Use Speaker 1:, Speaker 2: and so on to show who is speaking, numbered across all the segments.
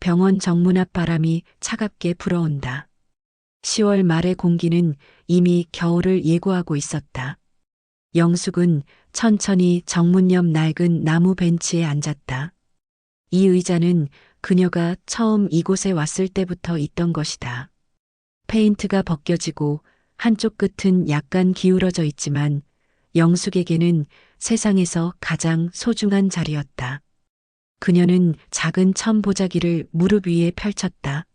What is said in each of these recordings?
Speaker 1: 병원 정문 앞 바람이 차갑게 불어온다. 10월 말의 공기는 이미 겨울을 예고하고 있었다. 영숙은 천천히 정문 옆 낡은 나무 벤치에 앉았다. 이 의자는 그녀가 처음 이곳에 왔을 때부터 있던 것이다. 페인트가 벗겨지고 한쪽 끝은 약간 기울어져 있지만 영숙에게는 세상에서 가장 소중한 자리였다. 그녀는 작은 천 보자기를 무릎 위에 펼쳤다.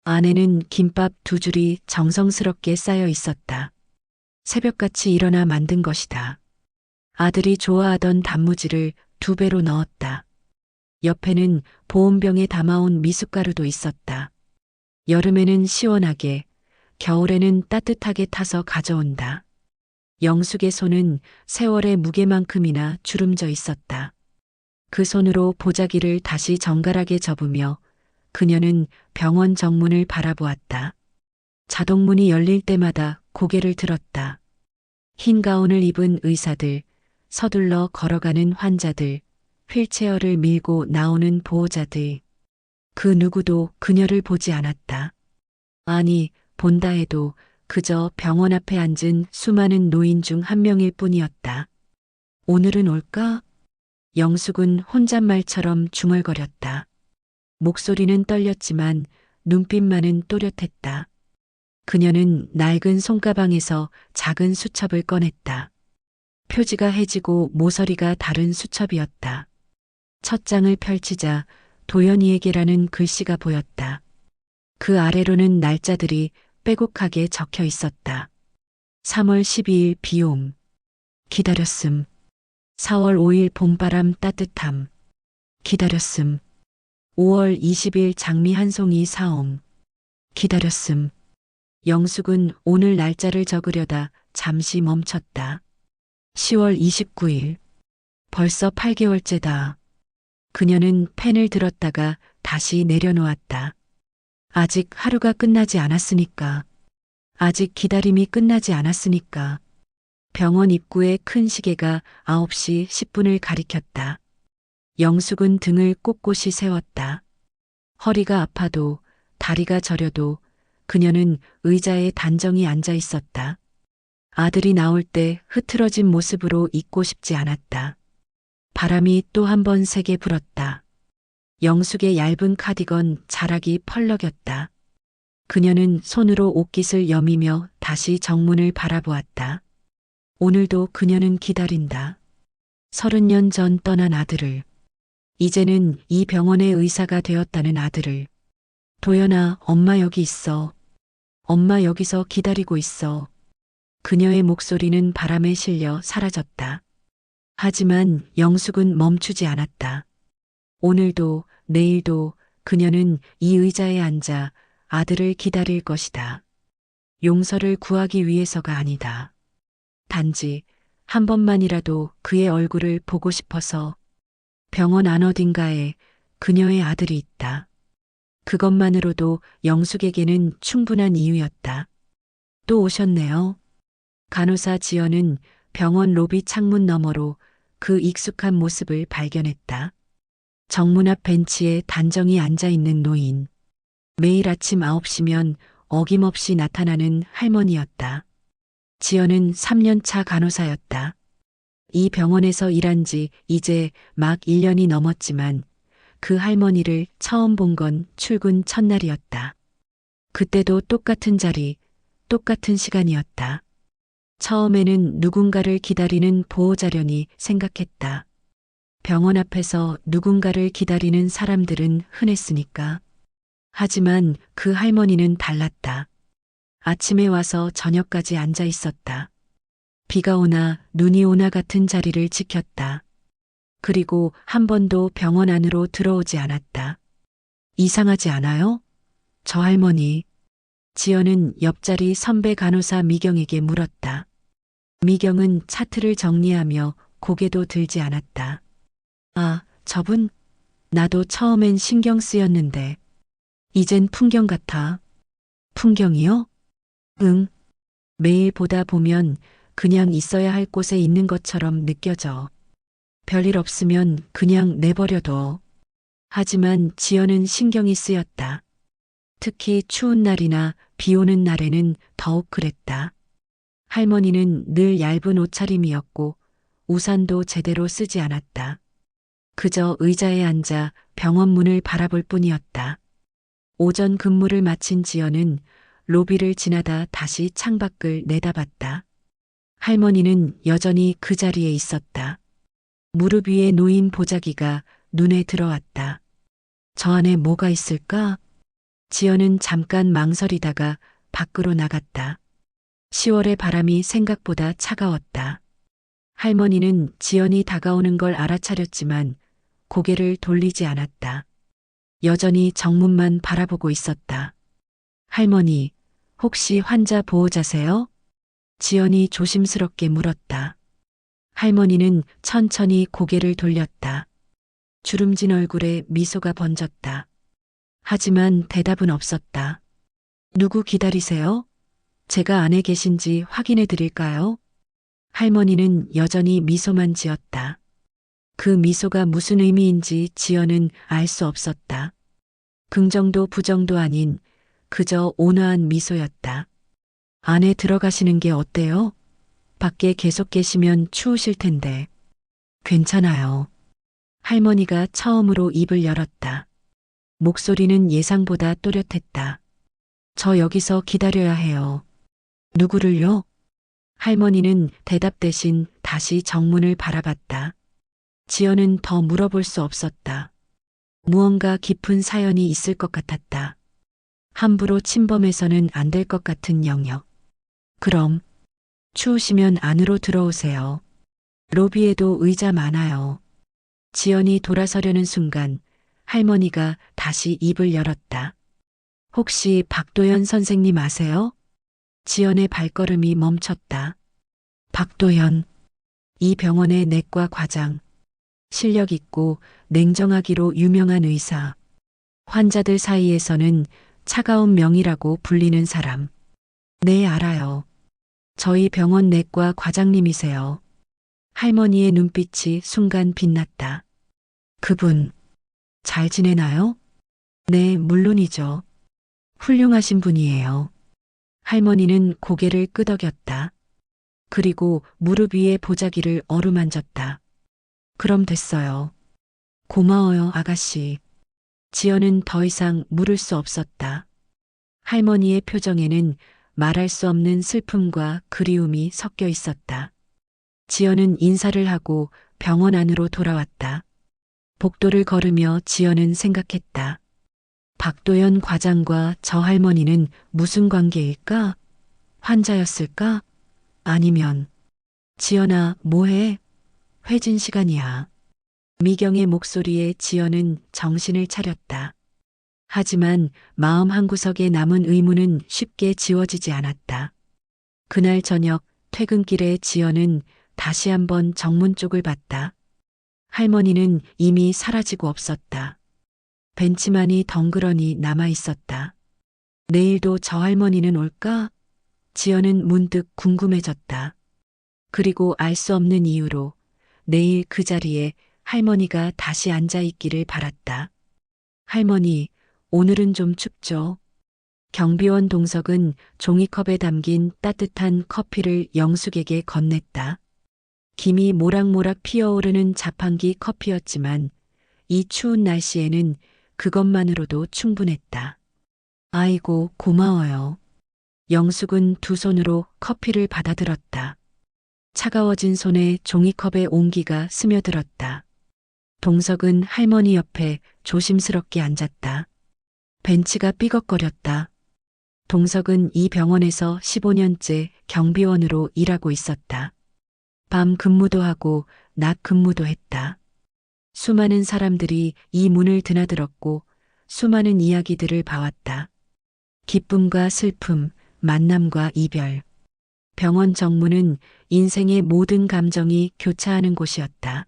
Speaker 1: 안에는 김밥 두 줄이 정성스럽게 쌓여 있었다. 새벽같이 일어나 만든 것이다. 아들이 좋아하던 단무지를 2배로 넣었다. 옆에는 보온병에 담아온 미숫가루도 있었다. 여름에는 시원하게, 겨울에는 따뜻하게 타서 가져온다. 영숙의 손은 세월의 무게만큼이나 주름져 있었다. 그 손으로 보자기를 다시 정갈하게 접으며 그녀는 병원 정문을 바라보았다. 자동문이 열릴 때마다 고개를 들었다. 흰 가운을 입은 의사들, 서둘러 걸어가는 환자들, 휠체어를 밀고 나오는 보호자들. 그 누구도 그녀를 보지 않았다. 아니, 본다 해도 그저 병원 앞에 앉은 수많은 노인 중 한 명일 뿐이었다. 오늘은 올까? 영숙은 혼잣말처럼 중얼거렸다. 목소리는 떨렸지만 눈빛만은 또렷했다. 그녀는 낡은 손가방에서 작은 수첩을 꺼냈다. 표지가 해지고 모서리가 다른 수첩이었다. 첫 장을 펼치자 도연이에게라는 글씨가 보였다. 그 아래로는 날짜들이 빼곡하게 적혀 있었다. 3월 12일 비옴. 기다렸음. 4월 5일 봄바람 따뜻함. 기다렸음. 5월 20일 장미 한 송이 사옴. 기다렸음. 영숙은 오늘 날짜를 적으려다 잠시 멈췄다. 10월 29일. 벌써 8개월째다. 그녀는 펜을 들었다가 다시 내려놓았다. 아직 하루가 끝나지 않았으니까. 아직 기다림이 끝나지 않았으니까. 병원 입구에 큰 시계가 9시 10분을 가리켰다. 영숙은 등을 꼿꼿이 세웠다. 허리가 아파도 다리가 저려도 그녀는 의자에 단정히 앉아 있었다. 아들이 나올 때 흐트러진 모습으로 잊고 싶지 않았다. 바람이 또 한 번 세게 불었다. 영숙의 얇은 카디건 자락이 펄럭였다. 그녀는 손으로 옷깃을 여미며 다시 정문을 바라보았다. 오늘도 그녀는 기다린다. 30년 전 떠난 아들을. 이제는 이 병원의 의사가 되었다는 아들을. 도연아, 엄마 여기 있어. 엄마 여기서 기다리고 있어. 그녀의 목소리는 바람에 실려 사라졌다. 하지만 영숙은 멈추지 않았다. 오늘도 내일도 그녀는 이 의자에 앉아 아들을 기다릴 것이다. 용서를 구하기 위해서가 아니다. 단지 한 번만이라도 그의 얼굴을 보고 싶어서. 병원 안 어딘가에 그녀의 아들이 있다. 그것만으로도 영숙에게는 충분한 이유였다. 또 오셨네요. 간호사 지연은 병원 로비 창문 너머로 그 익숙한 모습을 발견했다. 정문 앞 벤치에 단정히 앉아 있는 노인. 매일 아침 9시면 어김없이 나타나는 할머니였다. 지연은 3년차 간호사였다. 이 병원에서 일한 지 이제 막 1년이 넘었지만 그 할머니를 처음 본 건 출근 첫날이었다. 그때도 똑같은 자리, 똑같은 시간이었다. 처음에는 누군가를 기다리는 보호자련이 생각했다. 병원 앞에서 누군가를 기다리는 사람들은 흔했으니까. 하지만 그 할머니는 달랐다. 아침에 와서 저녁까지 앉아 있었다. 비가 오나 눈이 오나 같은 자리를 지켰다. 그리고 한 번도 병원 안으로 들어오지 않았다. 이상하지 않아요? 저 할머니. 지연은 옆자리 선배 간호사 미경에게 물었다. 미경은 차트를 정리하며 고개도 들지 않았다. 아, 저분? 나도 처음엔 신경 쓰였는데. 이젠 풍경 같아. 풍경이요? 응. 매일 보다 보면 그냥 있어야 할 곳에 있는 것처럼 느껴져. 별일 없으면 그냥 내버려둬. 하지만 지연은 신경이 쓰였다. 특히 추운 날이나 비 오는 날에는 더욱 그랬다. 할머니는 늘 얇은 옷차림이었고 우산도 제대로 쓰지 않았다. 그저 의자에 앉아 병원 문을 바라볼 뿐이었다. 오전 근무를 마친 지연은 로비를 지나다 다시 창밖을 내다봤다. 할머니는 여전히 그 자리에 있었다. 무릎 위에 놓인 보자기가 눈에 들어왔다. 저 안에 뭐가 있을까? 지연은 잠깐 망설이다가 밖으로 나갔다. 10월의 바람이 생각보다 차가웠다. 할머니는 지연이 다가오는 걸 알아차렸지만 고개를 돌리지 않았다. 여전히 정문만 바라보고 있었다. 할머니, 혹시 환자 보호자세요? 지연이 조심스럽게 물었다. 할머니는 천천히 고개를 돌렸다. 주름진 얼굴에 미소가 번졌다. 하지만 대답은 없었다. 누구 기다리세요? 제가 안에 계신지 확인해 드릴까요? 할머니는 여전히 미소만 지었다. 그 미소가 무슨 의미인지 지연은 알 수 없었다. 긍정도 부정도 아닌 그저 온화한 미소였다. 안에 들어가시는 게 어때요? 밖에 계속 계시면 추우실 텐데. 괜찮아요. 할머니가 처음으로 입을 열었다. 목소리는 예상보다 또렷했다. 저 여기서 기다려야 해요. 누구를요? 할머니는 대답 대신 다시 정문을 바라봤다. 지연은 더 물어볼 수 없었다. 무언가 깊은 사연이 있을 것 같았다. 함부로 침범해서는 안 될 것 같은 영역. 그럼 추우시면 안으로 들어오세요. 로비에도 의자 많아요. 지연이 돌아서려는 순간 할머니가 다시 입을 열었다. 혹시 박도연 선생님 아세요? 지연의 발걸음이 멈췄다. 박도연, 이 병원의 내과 과장. 실력 있고 냉정하기로 유명한 의사. 환자들 사이에서는 차가운 명이라고 불리는 사람. 네, 알아요. 저희 병원 내과 과장님이세요. 할머니의 눈빛이 순간 빛났다. 그분, 잘 지내나요? 네, 물론이죠. 훌륭하신 분이에요. 할머니는 고개를 끄덕였다. 그리고 무릎 위에 보자기를 어루만졌다. 그럼 됐어요. 고마워요, 아가씨. 지연은 더 이상 물을 수 없었다. 할머니의 표정에는 말할 수 없는 슬픔과 그리움이 섞여 있었다. 지연은 인사를 하고 병원 안으로 돌아왔다. 복도를 걸으며 지연은 생각했다. 박도연 과장과 저 할머니는 무슨 관계일까? 환자였을까? 아니면 지연아, 뭐해? 회진 시간이야. 미경의 목소리에 지연은 정신을 차렸다. 하지만 마음 한구석에 남은 의문은 쉽게 지워지지 않았다. 그날 저녁 퇴근길에 지연은 다시 한번 정문 쪽을 봤다. 할머니는 이미 사라지고 없었다. 벤치만이 덩그러니 남아 있었다. 내일도 저 할머니는 올까? 지연은 문득 궁금해졌다. 그리고 알 수 없는 이유로 내일 그 자리에 할머니가 다시 앉아 있기를 바랐다. 할머니, 오늘은 좀 춥죠? 경비원 동석은 종이컵에 담긴 따뜻한 커피를 영숙에게 건넸다. 김이 모락모락 피어오르는 자판기 커피였지만 이 추운 날씨에는 그것만으로도 충분했다. 아이고, 고마워요. 영숙은 두 손으로 커피를 받아들었다. 차가워진 손에 종이컵의 온기가 스며들었다. 동석은 할머니 옆에 조심스럽게 앉았다. 벤치가 삐걱거렸다. 동석은 이 병원에서 15년째 경비원으로 일하고 있었다. 밤 근무도 하고 낮 근무도 했다. 수많은 사람들이 이 문을 드나들었고 수많은 이야기들을 봐왔다. 기쁨과 슬픔, 만남과 이별. 병원 정문은 인생의 모든 감정이 교차하는 곳이었다.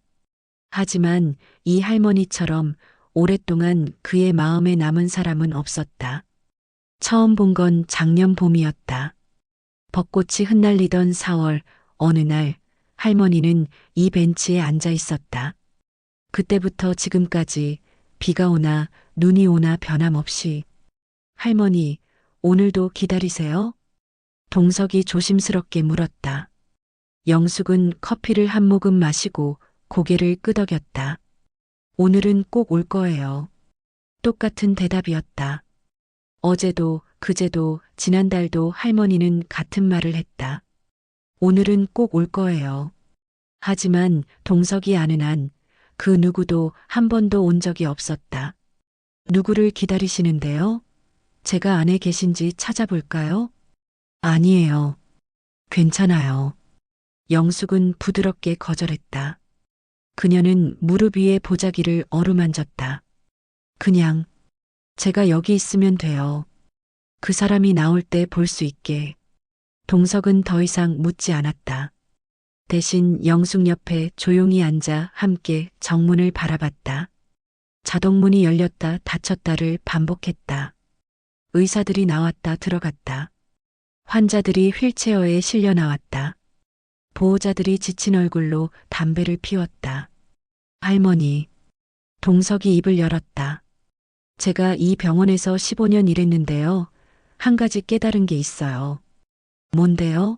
Speaker 1: 하지만 이 할머니처럼 오랫동안 그의 마음에 남은 사람은 없었다. 처음 본 건 작년 봄이었다. 벚꽃이 흩날리던 4월 어느 날 할머니는 이 벤치에 앉아 있었다. 그때부터 지금까지 비가 오나 눈이 오나 변함없이. 할머니, 오늘도 기다리세요? 동석이 조심스럽게 물었다. 영숙은 커피를 한 모금 마시고 고개를 끄덕였다. 오늘은 꼭 올 거예요. 똑같은 대답이었다. 어제도, 그제도, 지난달도 할머니는 같은 말을 했다. 오늘은 꼭 올 거예요. 하지만 동석이 아는 한 그 누구도 한 번도 온 적이 없었다. 누구를 기다리시는데요? 제가 안에 계신지 찾아볼까요? 아니에요. 괜찮아요. 영숙은 부드럽게 거절했다. 그녀는 무릎 위에 보자기를 어루만졌다. 그냥 제가 여기 있으면 돼요. 그 사람이 나올 때 볼 수 있게. 동석은 더 이상 묻지 않았다. 대신 영숙 옆에 조용히 앉아 함께 정문을 바라봤다. 자동문이 열렸다 닫혔다를 반복했다. 의사들이 나왔다 들어갔다. 환자들이 휠체어에 실려 나왔다. 보호자들이 지친 얼굴로 담배를 피웠다. 할머니, 동석이 입을 열었다. 제가 이 병원에서 15년 일했는데요. 한 가지 깨달은 게 있어요. 뭔데요?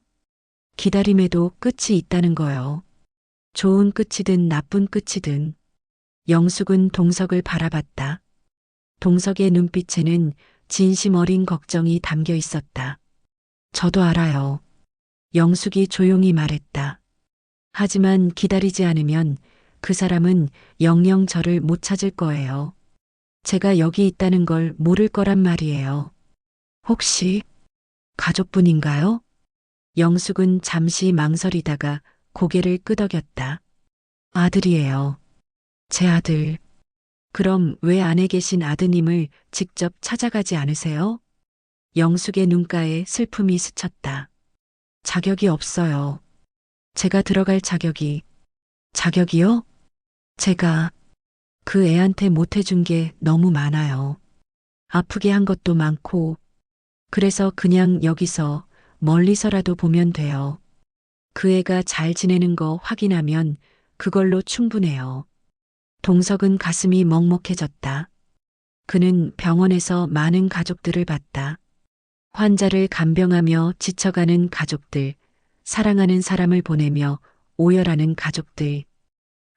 Speaker 1: 기다림에도 끝이 있다는 거요. 좋은 끝이든 나쁜 끝이든. 영숙은 동석을 바라봤다. 동석의 눈빛에는 진심 어린 걱정이 담겨 있었다. 저도 알아요. 영숙이 조용히 말했다. 하지만 기다리지 않으면 그 사람은 영영 저를 못 찾을 거예요. 제가 여기 있다는 걸 모를 거란 말이에요. 혹시 가족분인가요? 영숙은 잠시 망설이다가 고개를 끄덕였다. 아들이에요. 제 아들. 그럼 왜 안에 계신 아드님을 직접 찾아가지 않으세요? 영숙의 눈가에 슬픔이 스쳤다. 자격이 없어요. 제가 들어갈 자격이요? 제가 그 애한테 못 해준 게 너무 많아요. 아프게 한 것도 많고, 그래서 그냥 여기서 멀리서라도 보면 돼요. 그 애가 잘 지내는 거 확인하면 그걸로 충분해요. 동석은 가슴이 먹먹해졌다. 그는 병원에서 많은 가족들을 봤다. 환자를 간병하며 지쳐가는 가족들, 사랑하는 사람을 보내며 오열하는 가족들.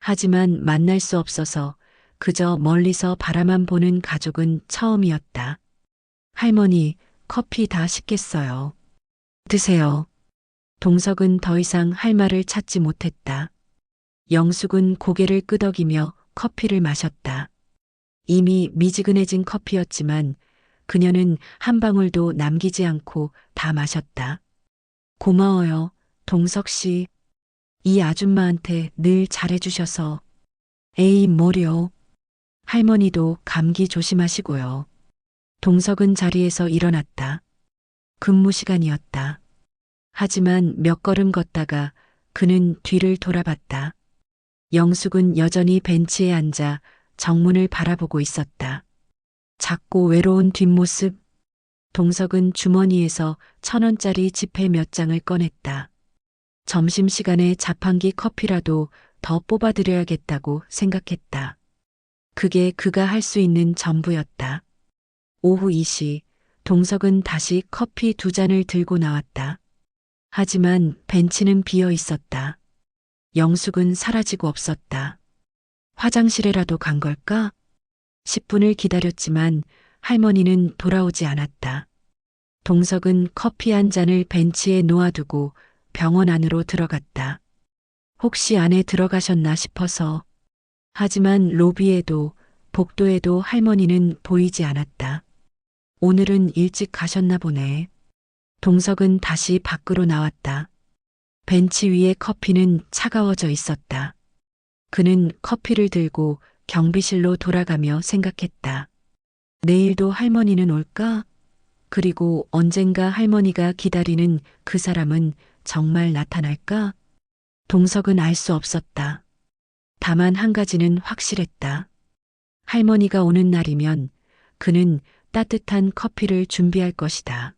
Speaker 1: 하지만 만날 수 없어서 그저 멀리서 바라만 보는 가족은 처음이었다. 할머니, 커피 다 식겠어요. 드세요. 동석은 더 이상 할 말을 찾지 못했다. 영숙은 고개를 끄덕이며 커피를 마셨다. 이미 미지근해진 커피였지만 그녀는 한 방울도 남기지 않고 다 마셨다. 고마워요, 동석 씨. 이 아줌마한테 늘 잘해주셔서. 에이, 뭐려. 할머니도 감기 조심하시고요. 동석은 자리에서 일어났다. 근무 시간이었다. 하지만 몇 걸음 걷다가 그는 뒤를 돌아봤다. 영숙은 여전히 벤치에 앉아 정문을 바라보고 있었다. 작고 외로운 뒷모습. 동석은 주머니에서 1,000원짜리 지폐 몇 장을 꺼냈다. 점심시간에 자판기 커피라도 더 뽑아드려야겠다고 생각했다. 그게 그가 할 수 있는 전부였다. 오후 2시, 동석은 다시 커피 2잔을 들고 나왔다. 하지만 벤치는 비어 있었다. 영숙은 사라지고 없었다. 화장실에라도 간 걸까? 10분을 기다렸지만 할머니는 돌아오지 않았다. 동석은 커피 한 잔을 벤치에 놓아두고 병원 안으로 들어갔다. 혹시 안에 들어가셨나 싶어서. 하지만 로비에도 복도에도 할머니는 보이지 않았다. 오늘은 일찍 가셨나 보네. 동석은 다시 밖으로 나왔다. 벤치 위에 커피는 차가워져 있었다. 그는 커피를 들고 경비실로 돌아가며 생각했다. 내일도 할머니는 올까? 그리고 언젠가 할머니가 기다리는 그 사람은 정말 나타날까? 동석은 알 수 없었다. 다만 한 가지는 확실했다. 할머니가 오는 날이면 그는 따뜻한 커피를 준비할 것이다.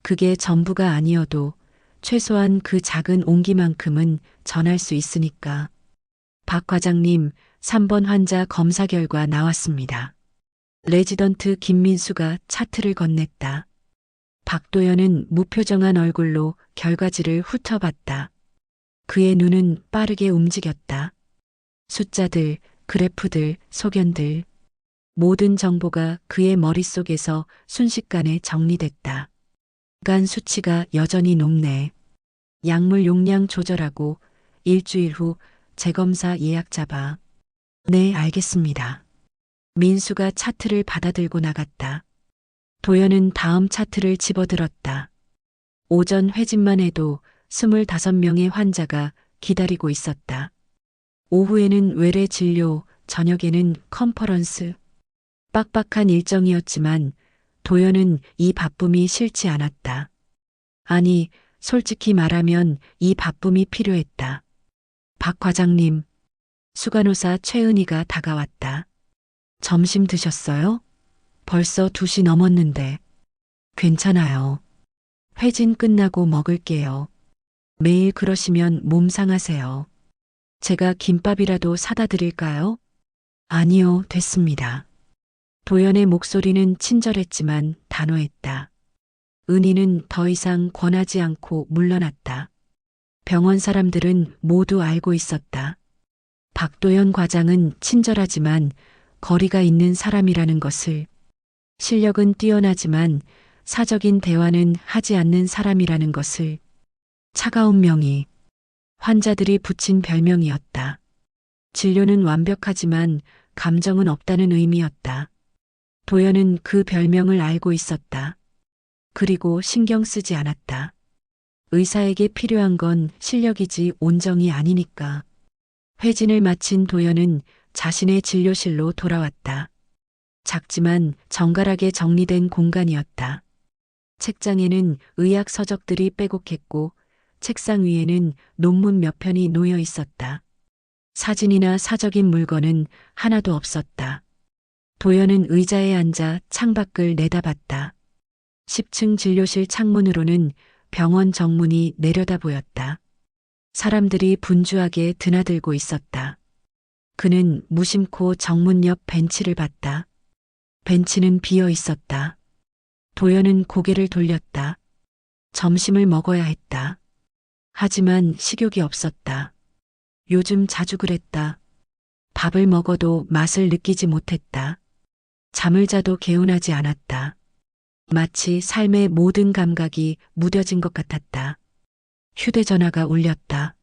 Speaker 1: 그게 전부가 아니어도 최소한 그 작은 온기만큼은 전할 수 있으니까. 박 과장님, 3번 환자 검사 결과 나왔습니다. 레지던트 김민수가 차트를 건넸다. 박도연은 무표정한 얼굴로 결과지를 훑어봤다. 그의 눈은 빠르게 움직였다. 숫자들, 그래프들, 소견들. 모든 정보가 그의 머릿속에서 순식간에 정리됐다. 간 수치가 여전히 높네. 약물 용량 조절하고 일주일 후 재검사 예약 잡아. 네, 알겠습니다. 민수가 차트를 받아들고 나갔다. 도연은 다음 차트를 집어들었다. 오전 회진만 해도 25명의 환자가 기다리고 있었다. 오후에는 외래 진료, 저녁에는 컨퍼런스. 빡빡한 일정이었지만 도연은 이 바쁨이 싫지 않았다. 아니, 솔직히 말하면 이 바쁨이 필요했다. 박 과장님, 수간호사 최은희가 다가왔다. 점심 드셨어요? 벌써 2시 넘었는데. 괜찮아요. 회진 끝나고 먹을게요. 매일 그러시면 몸 상하세요. 제가 김밥이라도 사다 드릴까요? 아니요, 됐습니다. 도연의 목소리는 친절했지만 단호했다. 은희는 더 이상 권하지 않고 물러났다. 병원 사람들은 모두 알고 있었다. 박도연 과장은 친절하지만 거리가 있는 사람이라는 것을, 실력은 뛰어나지만 사적인 대화는 하지 않는 사람이라는 것을. 차가운 명의, 환자들이 붙인 별명이었다. 진료는 완벽하지만 감정은 없다는 의미였다. 도연은 그 별명을 알고 있었다. 그리고 신경 쓰지 않았다. 의사에게 필요한 건 실력이지 온정이 아니니까. 회진을 마친 도연은 자신의 진료실로 돌아왔다. 작지만 정갈하게 정리된 공간이었다. 책장에는 의학 서적들이 빼곡했고 책상 위에는 논문 몇 편이 놓여 있었다. 사진이나 사적인 물건은 하나도 없었다. 도연은 의자에 앉아 창밖을 내다봤다. 10층 진료실 창문으로는 병원 정문이 내려다 보였다. 사람들이 분주하게 드나들고 있었다. 그는 무심코 정문 옆 벤치를 봤다. 벤치는 비어 있었다. 도연은 고개를 돌렸다. 점심을 먹어야 했다. 하지만 식욕이 없었다. 요즘 자주 그랬다. 밥을 먹어도 맛을 느끼지 못했다. 잠을 자도 개운하지 않았다. 마치 삶의 모든 감각이 무뎌진 것 같았다. 휴대전화가 울렸다.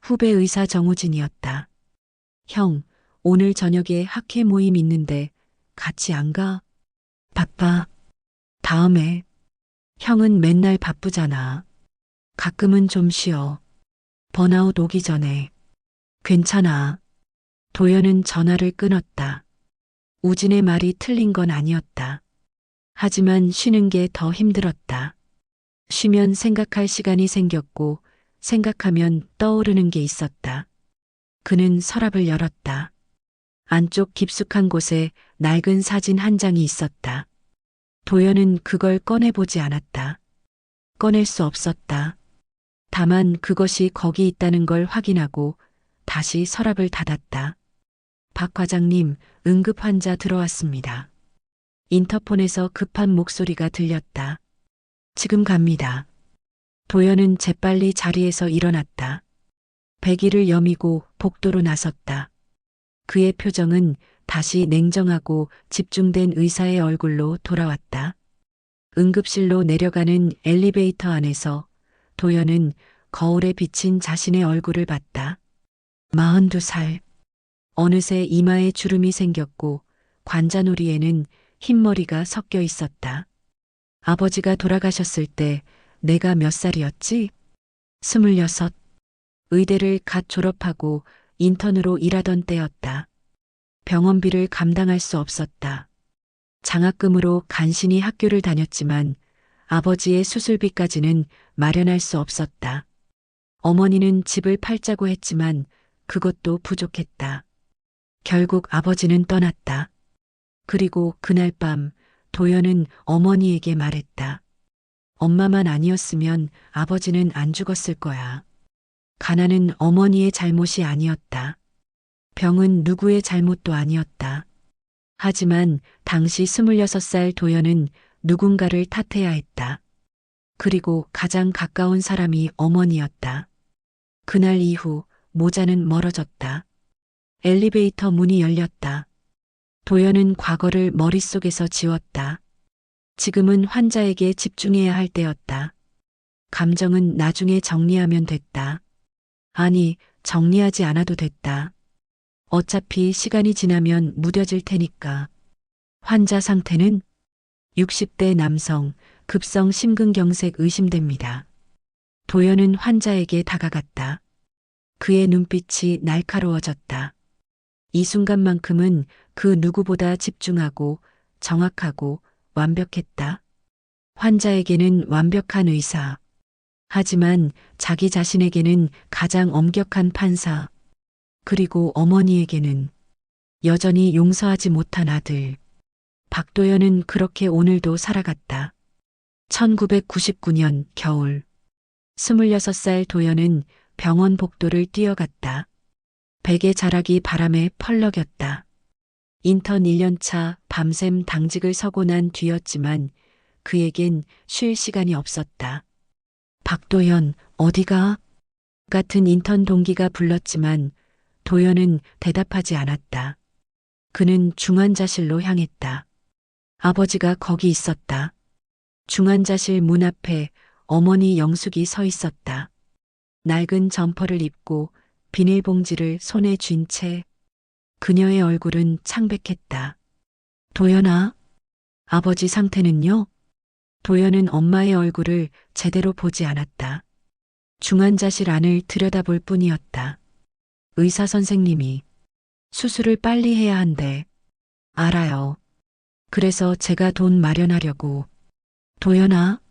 Speaker 1: 후배 의사 정우진이었다. 형, 오늘 저녁에 학회 모임 있는데 같이 안 가? 바빠. 다음에. 형은 맨날 바쁘잖아. 가끔은 좀 쉬어. 번아웃 오기 전에. 괜찮아. 도연은 전화를 끊었다. 우진의 말이 틀린 건 아니었다. 하지만 쉬는 게 더 힘들었다. 쉬면 생각할 시간이 생겼고 생각하면 떠오르는 게 있었다. 그는 서랍을 열었다. 안쪽 깊숙한 곳에 낡은 사진 한 장이 있었다. 도연은 그걸 꺼내보지 않았다. 꺼낼 수 없었다. 다만 그것이 거기 있다는 걸 확인하고 다시 서랍을 닫았다. 박 과장님, 응급 환자 들어왔습니다. 인터폰에서 급한 목소리가 들렸다. 지금 갑니다. 도연은 재빨리 자리에서 일어났다. 배기를 여미고 복도로 나섰다. 그의 표정은 다시 냉정하고 집중된 의사의 얼굴로 돌아왔다. 응급실로 내려가는 엘리베이터 안에서 도연은 거울에 비친 자신의 얼굴을 봤다. 42살. 어느새 이마에 주름이 생겼고 관자놀이에는 흰머리가 섞여 있었다. 아버지가 돌아가셨을 때 내가 몇 살이었지? 26. 의대를 갓 졸업하고 인턴으로 일하던 때였다. 병원비를 감당할 수 없었다. 장학금으로 간신히 학교를 다녔지만 아버지의 수술비까지는 마련할 수 없었다. 어머니는 집을 팔자고 했지만 그것도 부족했다. 결국 아버지는 떠났다. 그리고 그날 밤 도연은 어머니에게 말했다. 엄마만 아니었으면 아버지는 안 죽었을 거야. 가난은 어머니의 잘못이 아니었다. 병은 누구의 잘못도 아니었다. 하지만 당시 26살 도연은 누군가를 탓해야 했다. 그리고 가장 가까운 사람이 어머니였다. 그날 이후 모자는 멀어졌다. 엘리베이터 문이 열렸다. 도연은 과거를 머릿속에서 지웠다. 지금은 환자에게 집중해야 할 때였다. 감정은 나중에 정리하면 됐다. 아니, 정리하지 않아도 됐다. 어차피 시간이 지나면 무뎌질 테니까. 환자 상태는 60대 남성, 급성 심근경색 의심됩니다. 도연은 환자에게 다가갔다. 그의 눈빛이 날카로워졌다. 이 순간만큼은 그 누구보다 집중하고 정확하고 완벽했다. 환자에게는 완벽한 의사. 하지만 자기 자신에게는 가장 엄격한 판사. 그리고 어머니에게는 여전히 용서하지 못한 아들. 박도연은 그렇게 오늘도 살아갔다. 1999년 겨울. 26살 도연은 병원 복도를 뛰어갔다. 베개 자락이 바람에 펄럭였다. 인턴 1년차 밤샘 당직을 서고 난 뒤였지만 그에겐 쉴 시간이 없었다. 박도연, 어디가? 같은 인턴 동기가 불렀지만 도연은 대답하지 않았다. 그는 중환자실로 향했다. 아버지가 거기 있었다. 중환자실 문 앞에 어머니 영숙이 서 있었다. 낡은 점퍼를 입고 비닐봉지를 손에 쥔 채 그녀의 얼굴은 창백했다. 도연아, 아버지 상태는요? 도연은 엄마의 얼굴을 제대로 보지 않았다. 중환자실 안을 들여다볼 뿐이었다. 의사 선생님이 수술을 빨리 해야 한대. 알아요. 그래서 제가 돈 마련하려고. 도연아,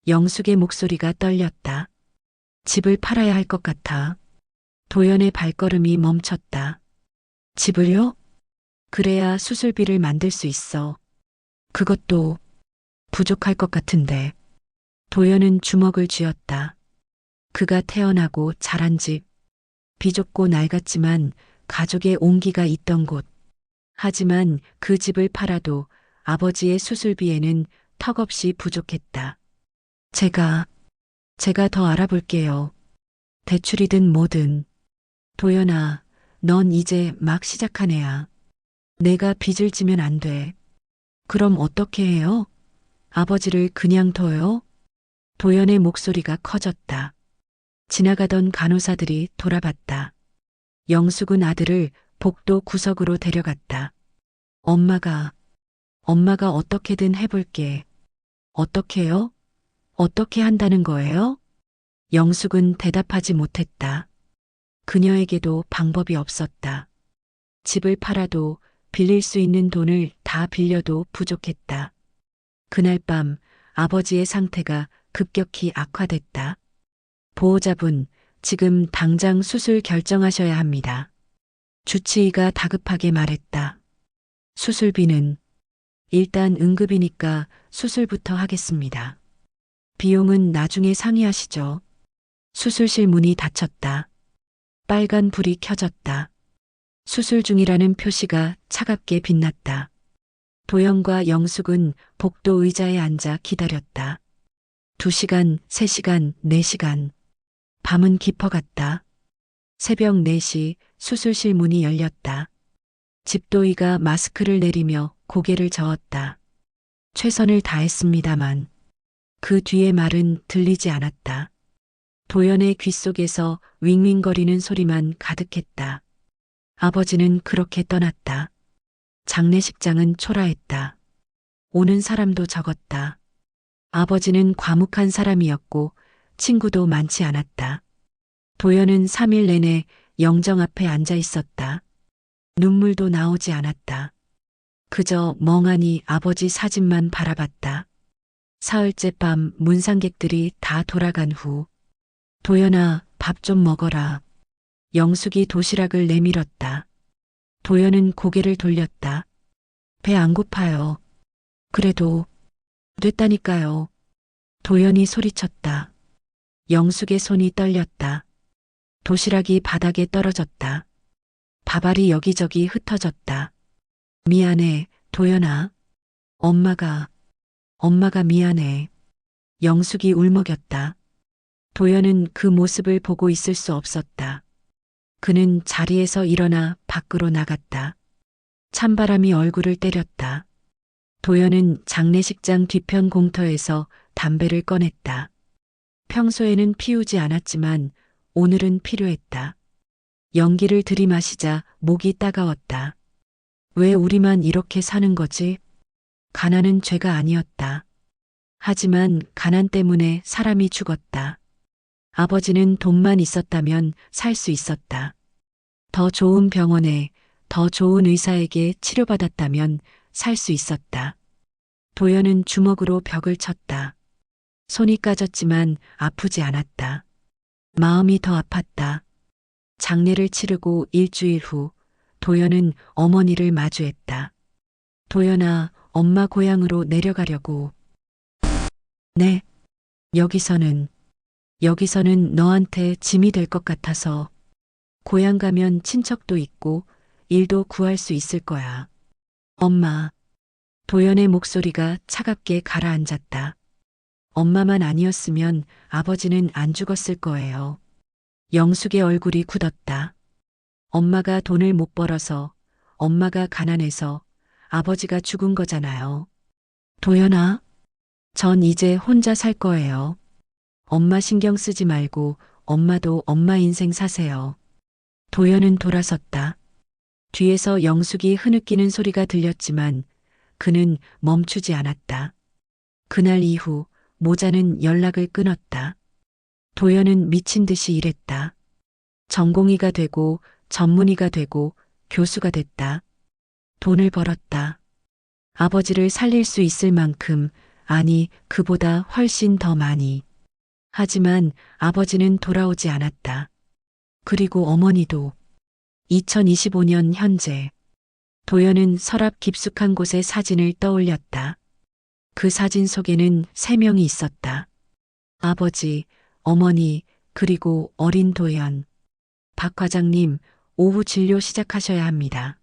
Speaker 1: 영숙의 목소리가 떨렸다. 집을 팔아야 할 것 같아. 도연의 발걸음이 멈췄다. 집을요? 그래야 수술비를 만들 수 있어. 그것도 부족할 것 같은데. 도연은 주먹을 쥐었다. 그가 태어나고 자란 집. 비좁고 낡았지만 가족의 온기가 있던 곳. 하지만 그 집을 팔아도 아버지의 수술비에는 턱없이 부족했다. 제가 더 알아볼게요. 대출이든 뭐든. 도연아, 넌 이제 막 시작한 애야. 내가 빚을 지면 안 돼. 그럼 어떻게 해요? 아버지를 그냥 둬요? 도연의 목소리가 커졌다. 지나가던 간호사들이 돌아봤다. 영숙은 아들을 복도 구석으로 데려갔다. 엄마가 어떻게든 해볼게. 어떻게요? 어떻게 한다는 거예요? 영숙은 대답하지 못했다. 그녀에게도 방법이 없었다. 집을 팔아도 빌릴 수 있는 돈을 다 빌려도 부족했다. 그날 밤 아버지의 상태가 급격히 악화됐다. 보호자분, 지금 당장 수술 결정하셔야 합니다. 주치의가 다급하게 말했다. 수술비는 일단 응급이니까 수술부터 하겠습니다. 비용은 나중에 상의하시죠. 수술실 문이 닫혔다. 빨간 불이 켜졌다. 수술 중이라는 표시가 차갑게 빛났다. 도연과 영숙은 복도 의자에 앉아 기다렸다. 2시간, 3시간, 4시간. 밤은 깊어갔다. 새벽 4시 수술실 문이 열렸다. 집도의가 마스크를 내리며 고개를 저었다. 최선을 다했습니다만 그 뒤의 말은 들리지 않았다. 도연의 귓속에서 윙윙거리는 소리만 가득했다. 아버지는 그렇게 떠났다. 장례식장은 초라했다. 오는 사람도 적었다. 아버지는 과묵한 사람이었고 친구도 많지 않았다. 도연은 3일 내내 영정 앞에 앉아 있었다. 눈물도 나오지 않았다. 그저 멍하니 아버지 사진만 바라봤다. 사흘째 밤 문상객들이 다 돌아간 후 도연아, 밥 좀 먹어라. 영숙이 도시락을 내밀었다. 도연은 고개를 돌렸다. 배 안 고파요. 그래도 됐다니까요. 도연이 소리쳤다. 영숙의 손이 떨렸다. 도시락이 바닥에 떨어졌다. 밥알이 여기저기 흩어졌다. 미안해, 도연아. 엄마가 미안해. 영숙이 울먹였다. 도연은 그 모습을 보고 있을 수 없었다. 그는 자리에서 일어나 밖으로 나갔다. 찬바람이 얼굴을 때렸다. 도연은 장례식장 뒤편 공터에서 담배를 꺼냈다. 평소에는 피우지 않았지만 오늘은 필요했다. 연기를 들이마시자 목이 따가웠다. 왜 우리만 이렇게 사는 거지? 가난은 죄가 아니었다. 하지만 가난 때문에 사람이 죽었다. 아버지는 돈만 있었다면 살 수 있었다. 더 좋은 병원에, 더 좋은 의사에게 치료받았다면 살 수 있었다. 도연은 주먹으로 벽을 쳤다. 손이 까졌지만 아프지 않았다. 마음이 더 아팠다. 장례를 치르고 일주일 후 도연은 어머니를 마주했다. 도연아, 엄마 고향으로 내려가려고. 네. 여기서는 너한테 짐이 될 것 같아서. 고향 가면 친척도 있고 일도 구할 수 있을 거야. 엄마. 도연의 목소리가 차갑게 가라앉았다. 엄마만 아니었으면 아버지는 안 죽었을 거예요. 영숙의 얼굴이 굳었다. 엄마가 돈을 못 벌어서, 엄마가 가난해서 아버지가 죽은 거잖아요. 도연아, 전 이제 혼자 살 거예요. 엄마 신경 쓰지 말고 엄마도 엄마 인생 사세요. 도연은 돌아섰다. 뒤에서 영숙이 흐느끼는 소리가 들렸지만 그는 멈추지 않았다. 그날 이후 모자는 연락을 끊었다. 도연은 미친 듯이 일했다. 전공의가 되고 전문의가 되고 교수가 됐다. 돈을 벌었다. 아버지를 살릴 수 있을 만큼, 아니, 그보다 훨씬 더 많이. 하지만 아버지는 돌아오지 않았다. 그리고 어머니도. 2025년 현재. 도연은 서랍 깊숙한 곳에 사진을 떠올렸다. 그 사진 속에는 3명이 있었다. 아버지, 어머니, 그리고 어린 도연. 박 과장님, 오후 진료 시작하셔야 합니다.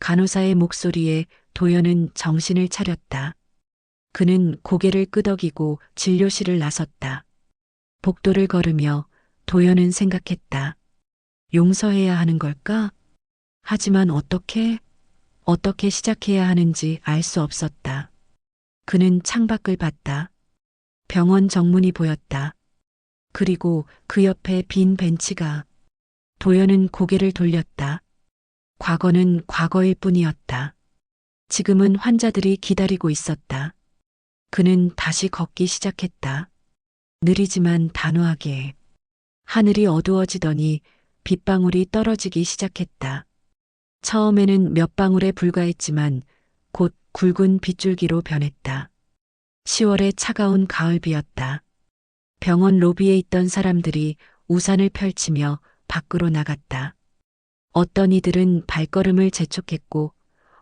Speaker 1: 간호사의 목소리에 도연은 정신을 차렸다. 그는 고개를 끄덕이고 진료실을 나섰다. 복도를 걸으며 도연은 생각했다. 용서해야 하는 걸까? 하지만 어떻게 시작해야 하는지 알 수 없었다. 그는 창밖을 봤다. 병원 정문이 보였다. 그리고 그 옆에 빈 벤치가. 도연은 고개를 돌렸다. 과거는 과거일 뿐이었다. 지금은 환자들이 기다리고 있었다. 그는 다시 걷기 시작했다. 느리지만 단호하게. 하늘이 어두워지더니 빗방울이 떨어지기 시작했다. 처음에는 몇 방울에 불과했지만 곧 굵은 빗줄기로 변했다. 10월의 차가운 가을비였다. 병원 로비에 있던 사람들이 우산을 펼치며 밖으로 나갔다. 어떤 이들은 발걸음을 재촉했고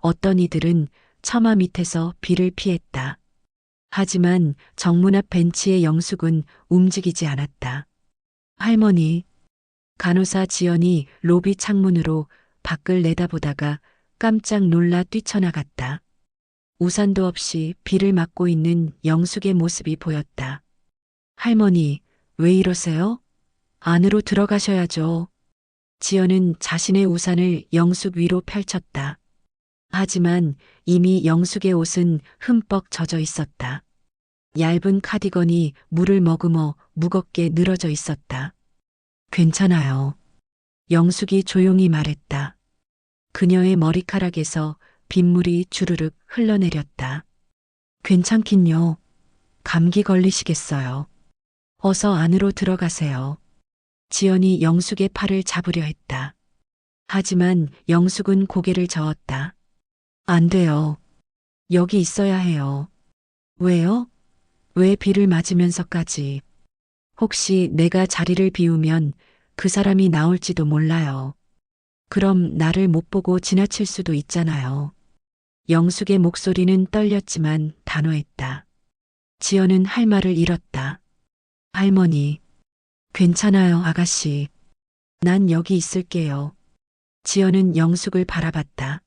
Speaker 1: 어떤 이들은 처마 밑에서 비를 피했다. 하지만 정문 앞 벤치의 영숙은 움직이지 않았다. 할머니, 간호사 지연이 로비 창문으로 밖을 내다보다가 깜짝 놀라 뛰쳐나갔다. 우산도 없이 비를 맞고 있는 영숙의 모습이 보였다. 할머니, 왜 이러세요? 안으로 들어가셔야죠. 지연은 자신의 우산을 영숙 위로 펼쳤다. 하지만 이미 영숙의 옷은 흠뻑 젖어 있었다. 얇은 카디건이 물을 머금어 무겁게 늘어져 있었다. 괜찮아요. 영숙이 조용히 말했다. 그녀의 머리카락에서 빗물이 주르륵 흘러내렸다. 괜찮긴요. 감기 걸리시겠어요. 어서 안으로 들어가세요. 지연이 영숙의 팔을 잡으려 했다. 하지만 영숙은 고개를 저었다. 안 돼요. 여기 있어야 해요. 왜요? 왜 비를 맞으면서까지? 혹시 내가 자리를 비우면 그 사람이 나올지도 몰라요. 그럼 나를 못 보고 지나칠 수도 있잖아요. 영숙의 목소리는 떨렸지만 단호했다. 지연은 할 말을 잃었다. 할머니, 괜찮아요, 아가씨. 난 여기 있을게요. 지연은 영숙을 바라봤다.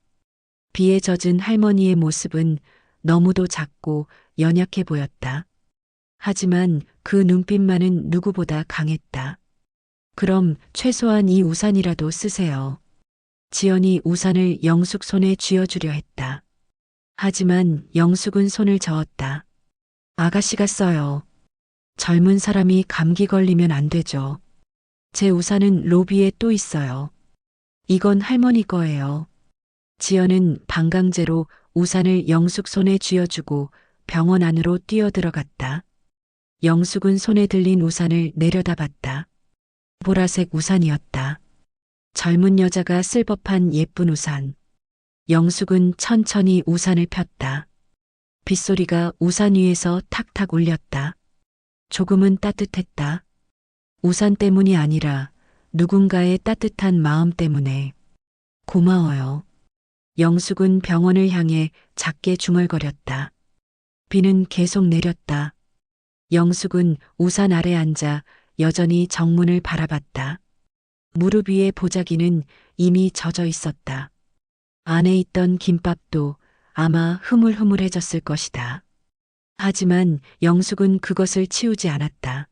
Speaker 1: 비에 젖은 할머니의 모습은 너무도 작고 연약해 보였다. 하지만 그 눈빛만은 누구보다 강했다. 그럼 최소한 이 우산이라도 쓰세요. 지연이 우산을 영숙 손에 쥐어주려 했다. 하지만 영숙은 손을 저었다. 아가씨가 써요. 젊은 사람이 감기 걸리면 안 되죠. 제 우산은 로비에 또 있어요. 이건 할머니 거예요. 지연은 반강제로 우산을 영숙 손에 쥐어주고 병원 안으로 뛰어들어갔다. 영숙은 손에 들린 우산을 내려다봤다. 보라색 우산이었다. 젊은 여자가 쓸 법한 예쁜 우산. 영숙은 천천히 우산을 폈다. 빗소리가 우산 위에서 탁탁 울렸다. 조금은 따뜻했다. 우산 때문이 아니라 누군가의 따뜻한 마음 때문에. 고마워요. 영숙은 병원을 향해 작게 중얼거렸다. 비는 계속 내렸다. 영숙은 우산 아래 앉아 여전히 정문을 바라봤다. 무릎 위의 보자기는 이미 젖어 있었다. 안에 있던 김밥도 아마 흐물흐물해졌을 것이다. 하지만 영숙은 그것을 치우지 않았다.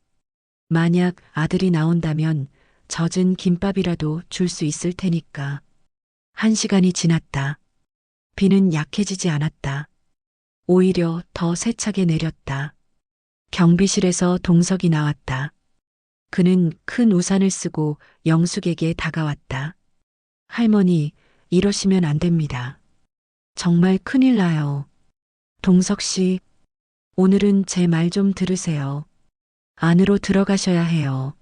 Speaker 1: 만약 아들이 나온다면 젖은 김밥이라도 줄 수 있을 테니까. 1시간이 지났다. 비는 약해지지 않았다. 오히려 더 세차게 내렸다. 경비실에서 동석이 나왔다. 그는 큰 우산을 쓰고 영숙에게 다가왔다. 할머니, 이러시면 안 됩니다. 정말 큰일 나요. 동석 씨, 오늘은 제 말 좀 들으세요. 안으로 들어가셔야 해요.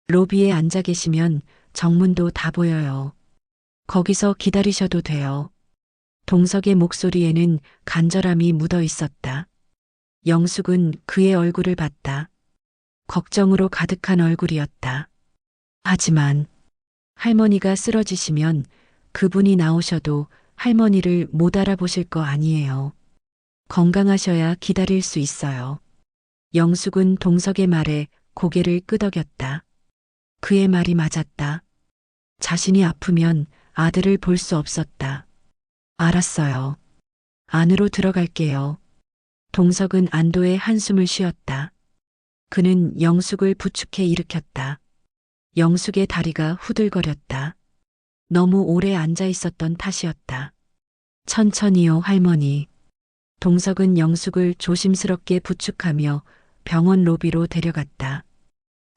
Speaker 1: 로비에 앉아 계시면 정문도 다 보여요. 거기서 기다리셔도 돼요. 동석의 목소리에는 간절함이 묻어 있었다. 영숙은 그의 얼굴을 봤다. 걱정으로 가득한 얼굴이었다. 하지만 할머니가 쓰러지시면 그분이 나오셔도 할머니를 못 알아보실 거 아니에요. 건강하셔야 기다릴 수 있어요. 영숙은 동석의 말에 고개를 끄덕였다. 그의 말이 맞았다. 자신이 아프면 아들을 볼 수 없었다. 알았어요. 안으로 들어갈게요. 동석은 안도의 한숨을 쉬었다. 그는 영숙을 부축해 일으켰다. 영숙의 다리가 후들거렸다. 너무 오래 앉아 있었던 탓이었다. 천천히요, 할머니. 동석은 영숙을 조심스럽게 부축하며 병원 로비로 데려갔다.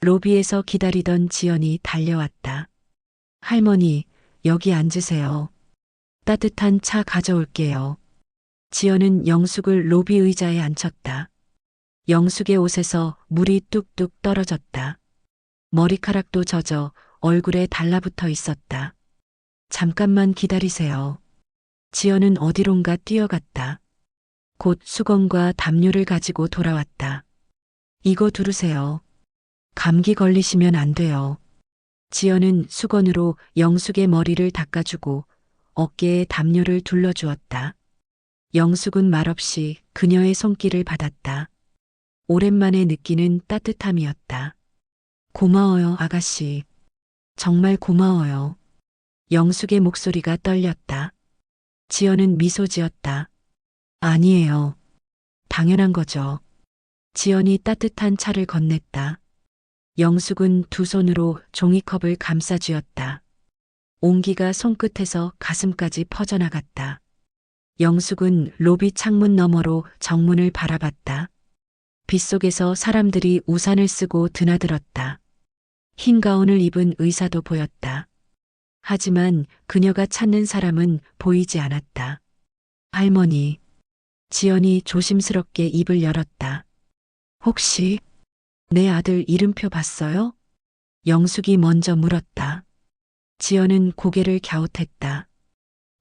Speaker 1: 로비에서 기다리던 지연이 달려왔다. 할머니, 여기 앉으세요. 따뜻한 차 가져올게요. 지연은 영숙을 로비 의자에 앉혔다. 영숙의 옷에서 물이 뚝뚝 떨어졌다. 머리카락도 젖어 얼굴에 달라붙어 있었다. 잠깐만 기다리세요. 지연은 어디론가 뛰어갔다. 곧 수건과 담요를 가지고 돌아왔다. 이거 두르세요. 감기 걸리시면 안 돼요. 지연은 수건으로 영숙의 머리를 닦아주고 어깨에 담요를 둘러주었다. 영숙은 말없이 그녀의 손길을 받았다. 오랜만에 느끼는 따뜻함이었다. 고마워요, 아가씨. 정말 고마워요. 영숙의 목소리가 떨렸다. 지연은 미소 지었다. 아니에요. 당연한 거죠. 지연이 따뜻한 차를 건넸다. 영숙은 두 손으로 종이컵을 감싸 쥐었다. 온기가 손끝에서 가슴까지 퍼져나갔다. 영숙은 로비 창문 너머로 정문을 바라봤다. 빗속에서 사람들이 우산을 쓰고 드나들었다. 흰 가운을 입은 의사도 보였다. 하지만 그녀가 찾는 사람은 보이지 않았다. 할머니. 지연이 조심스럽게 입을 열었다. 혹시 내 아들 이름표 봤어요? 영숙이 먼저 물었다. 지연은 고개를 갸웃했다.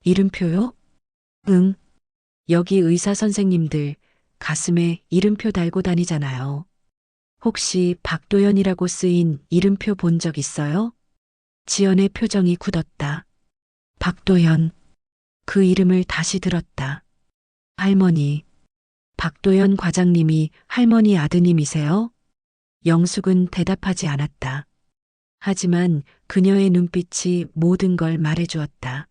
Speaker 1: 이름표요? 응. 여기 의사 선생님들 가슴에 이름표 달고 다니잖아요. 혹시 박도연이라고 쓰인 이름표 본 적 있어요? 지연의 표정이 굳었다. 박도연. 그 이름을 다시 들었다. 할머니. 박도연 과장님이 할머니 아드님이세요? 영숙은 대답하지 않았다. 하지만 그녀의 눈빛이 모든 걸 말해주었다.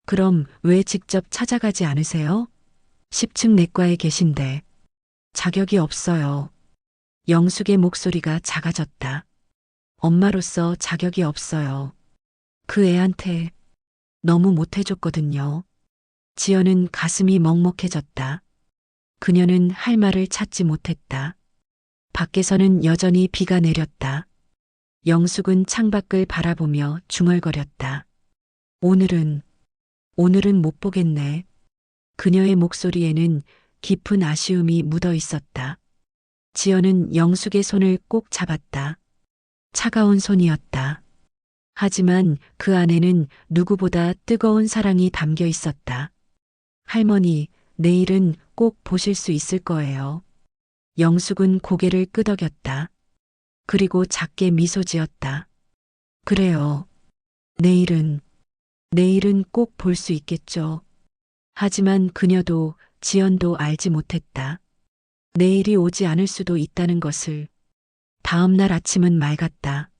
Speaker 1: 그럼 왜 직접 찾아가지 않으세요? 10층 내과에 계신데. 자격이 없어요. 영숙의 목소리가 작아졌다. 엄마로서 자격이 없어요. 그 애한테 너무 못해줬거든요. 지연은 가슴이 먹먹해졌다. 그녀는 할 말을 찾지 못했다. 밖에서는 여전히 비가 내렸다. 영숙은 창밖을 바라보며 중얼거렸다. 오늘은 못 보겠네. 그녀의 목소리에는 깊은 아쉬움이 묻어 있었다. 지연은 영숙의 손을 꼭 잡았다. 차가운 손이었다. 하지만 그 안에는 누구보다 뜨거운 사랑이 담겨 있었다. 할머니, 내일은 꼭 보실 수 있을 거예요. 영숙은 고개를 끄덕였다. 그리고 작게 미소 지었다. 그래요. 내일은 꼭 볼 수 있겠죠. 하지만 그녀도 지연도 알지 못했다. 내일이 오지 않을 수도 있다는 것을. 다음 날 아침은 맑았다.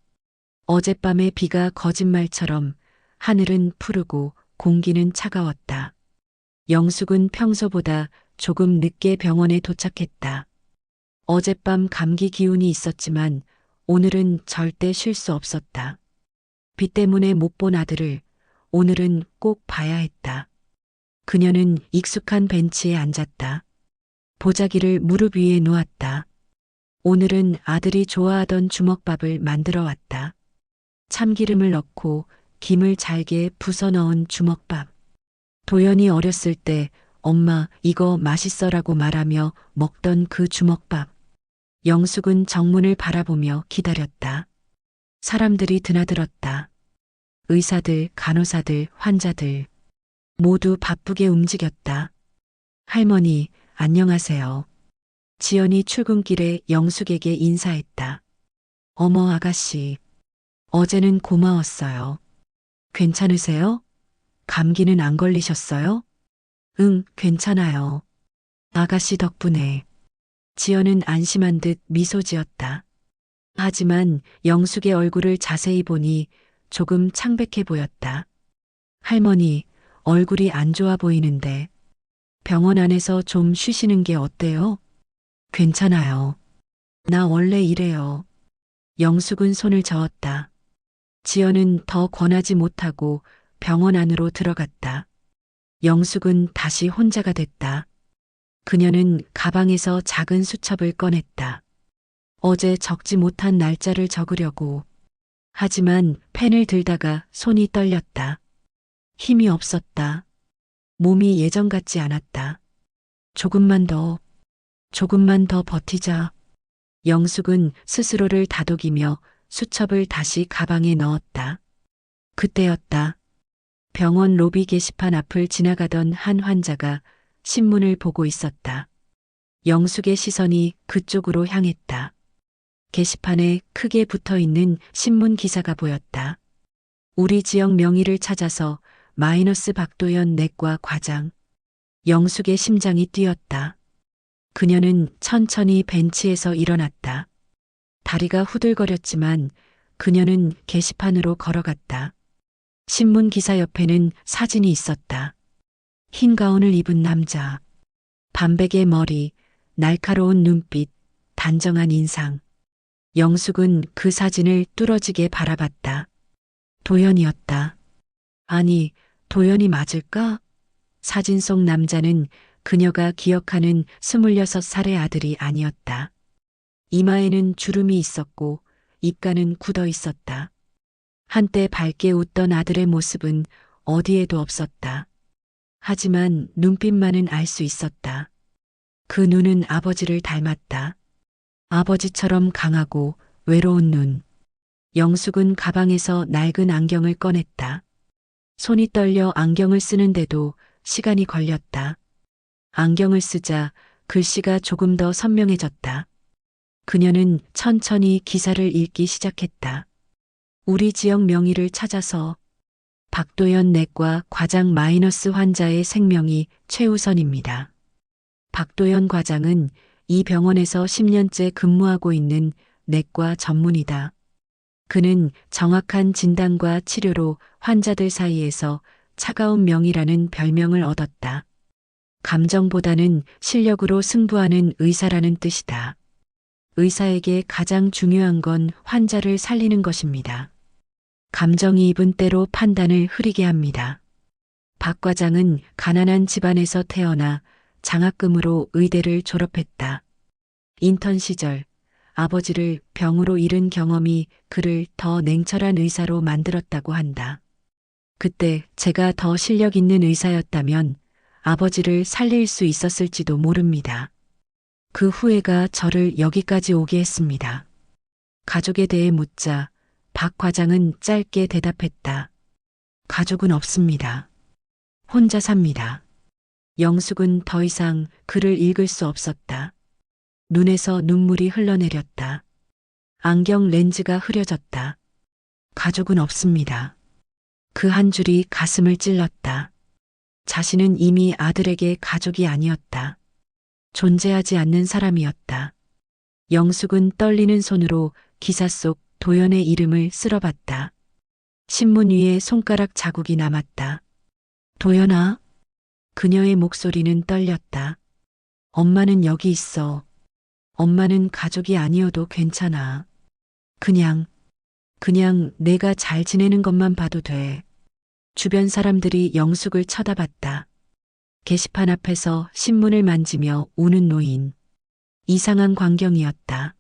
Speaker 1: 어젯밤의 비가 거짓말처럼 하늘은 푸르고 공기는 차가웠다. 영숙은 평소보다 조금 늦게 병원에 도착했다. 어젯밤 감기 기운이 있었지만 오늘은 절대 쉴 수 없었다. 비 때문에 못 본 아들을 오늘은 꼭 봐야 했다. 그녀는 익숙한 벤치에 앉았다. 보자기를 무릎 위에 놓았다. 오늘은 아들이 좋아하던 주먹밥을 만들어 왔다. 참기름을 넣고 김을 잘게 부숴 넣은 주먹밥. 도연이 어렸을 때 엄마 이거 맛있어라고 말하며 먹던 그 주먹밥. 영숙은 정문을 바라보며 기다렸다. 사람들이 드나들었다. 의사들, 간호사들, 환자들. 모두 바쁘게 움직였다. 할머니, 안녕하세요. 지연이 출근길에 영숙에게 인사했다. 어머 아가씨, 어제는 고마웠어요. 괜찮으세요? 감기는 안 걸리셨어요? 응, 괜찮아요. 아가씨 덕분에. 지연은 안심한 듯 미소 지었다. 하지만 영숙의 얼굴을 자세히 보니 조금 창백해 보였다. 할머니, 얼굴이 안 좋아 보이는데 병원 안에서 좀 쉬시는 게 어때요? 괜찮아요. 나 원래 이래요. 영숙은 손을 저었다. 지연은 더 권하지 못하고 병원 안으로 들어갔다. 영숙은 다시 혼자가 됐다. 그녀는 가방에서 작은 수첩을 꺼냈다. 어제 적지 못한 날짜를 적으려고. 하지만 펜을 들다가 손이 떨렸다. 힘이 없었다. 몸이 예전 같지 않았다. 조금만 더 버티자. 영숙은 스스로를 다독이며 수첩을 다시 가방에 넣었다. 그때였다. 병원 로비 게시판 앞을 지나가던 한 환자가 신문을 보고 있었다. 영숙의 시선이 그쪽으로 향했다. 게시판에 크게 붙어 있는 신문 기사가 보였다. 우리 지역 명의를 찾아서 마이너스 박도연 내과 과장. 영숙의 심장이 뛰었다. 그녀는 천천히 벤치에서 일어났다. 다리가 후들거렸지만 그녀는 게시판으로 걸어갔다. 신문 기사 옆에는 사진이 있었다. 흰 가운을 입은 남자. 반백의 머리, 날카로운 눈빛, 단정한 인상. 영숙은 그 사진을 뚫어지게 바라봤다. 도연이었다. 아니, 도연이 맞을까? 사진 속 남자는 그녀가 기억하는 26살의 아들이 아니었다. 이마에는 주름이 있었고 입가는 굳어 있었다. 한때 밝게 웃던 아들의 모습은 어디에도 없었다. 하지만 눈빛만은 알 수 있었다. 그 눈은 아버지를 닮았다. 아버지처럼 강하고 외로운 눈. 영숙은 가방에서 낡은 안경을 꺼냈다. 손이 떨려 안경을 쓰는데도 시간이 걸렸다. 안경을 쓰자 글씨가 조금 더 선명해졌다. 그녀는 천천히 기사를 읽기 시작했다. 우리 지역 명의를 찾아서 박도연 내과 과장 마이너스 환자의 생명이 최우선입니다. 박도연 과장은 이 병원에서 10년째 근무하고 있는 내과 전문의다. 그는 정확한 진단과 치료로 환자들 사이에서 차가운 명이라는 별명을 얻었다. 감정보다는 실력으로 승부하는 의사라는 뜻이다. 의사에게 가장 중요한 건 환자를 살리는 것입니다. 감정이입은 때로 판단을 흐리게 합니다. 박 과장은 가난한 집안에서 태어나 장학금으로 의대를 졸업했다. 인턴 시절 아버지를 병으로 잃은 경험이 그를 더 냉철한 의사로 만들었다고 한다. 그때 제가 더 실력 있는 의사였다면 아버지를 살릴 수 있었을지도 모릅니다. 그 후회가 저를 여기까지 오게 했습니다. 가족에 대해 묻자 박 과장은 짧게 대답했다. 가족은 없습니다. 혼자 삽니다. 영숙은 더 이상 글을 읽을 수 없었다. 눈에서 눈물이 흘러내렸다. 안경 렌즈가 흐려졌다. 가족은 없습니다. 그 한 줄이 가슴을 찔렀다. 자신은 이미 아들에게 가족이 아니었다. 존재하지 않는 사람이었다. 영숙은 떨리는 손으로 기사 속 도연의 이름을 쓸어봤다. 신문 위에 손가락 자국이 남았다. 도연아? 그녀의 목소리는 떨렸다. 엄마는 여기 있어. 엄마는 가족이 아니어도 괜찮아. 그냥 내가 잘 지내는 것만 봐도 돼. 주변 사람들이 영숙을 쳐다봤다. 게시판 앞에서 신문을 만지며 우는 노인. 이상한 광경이었다.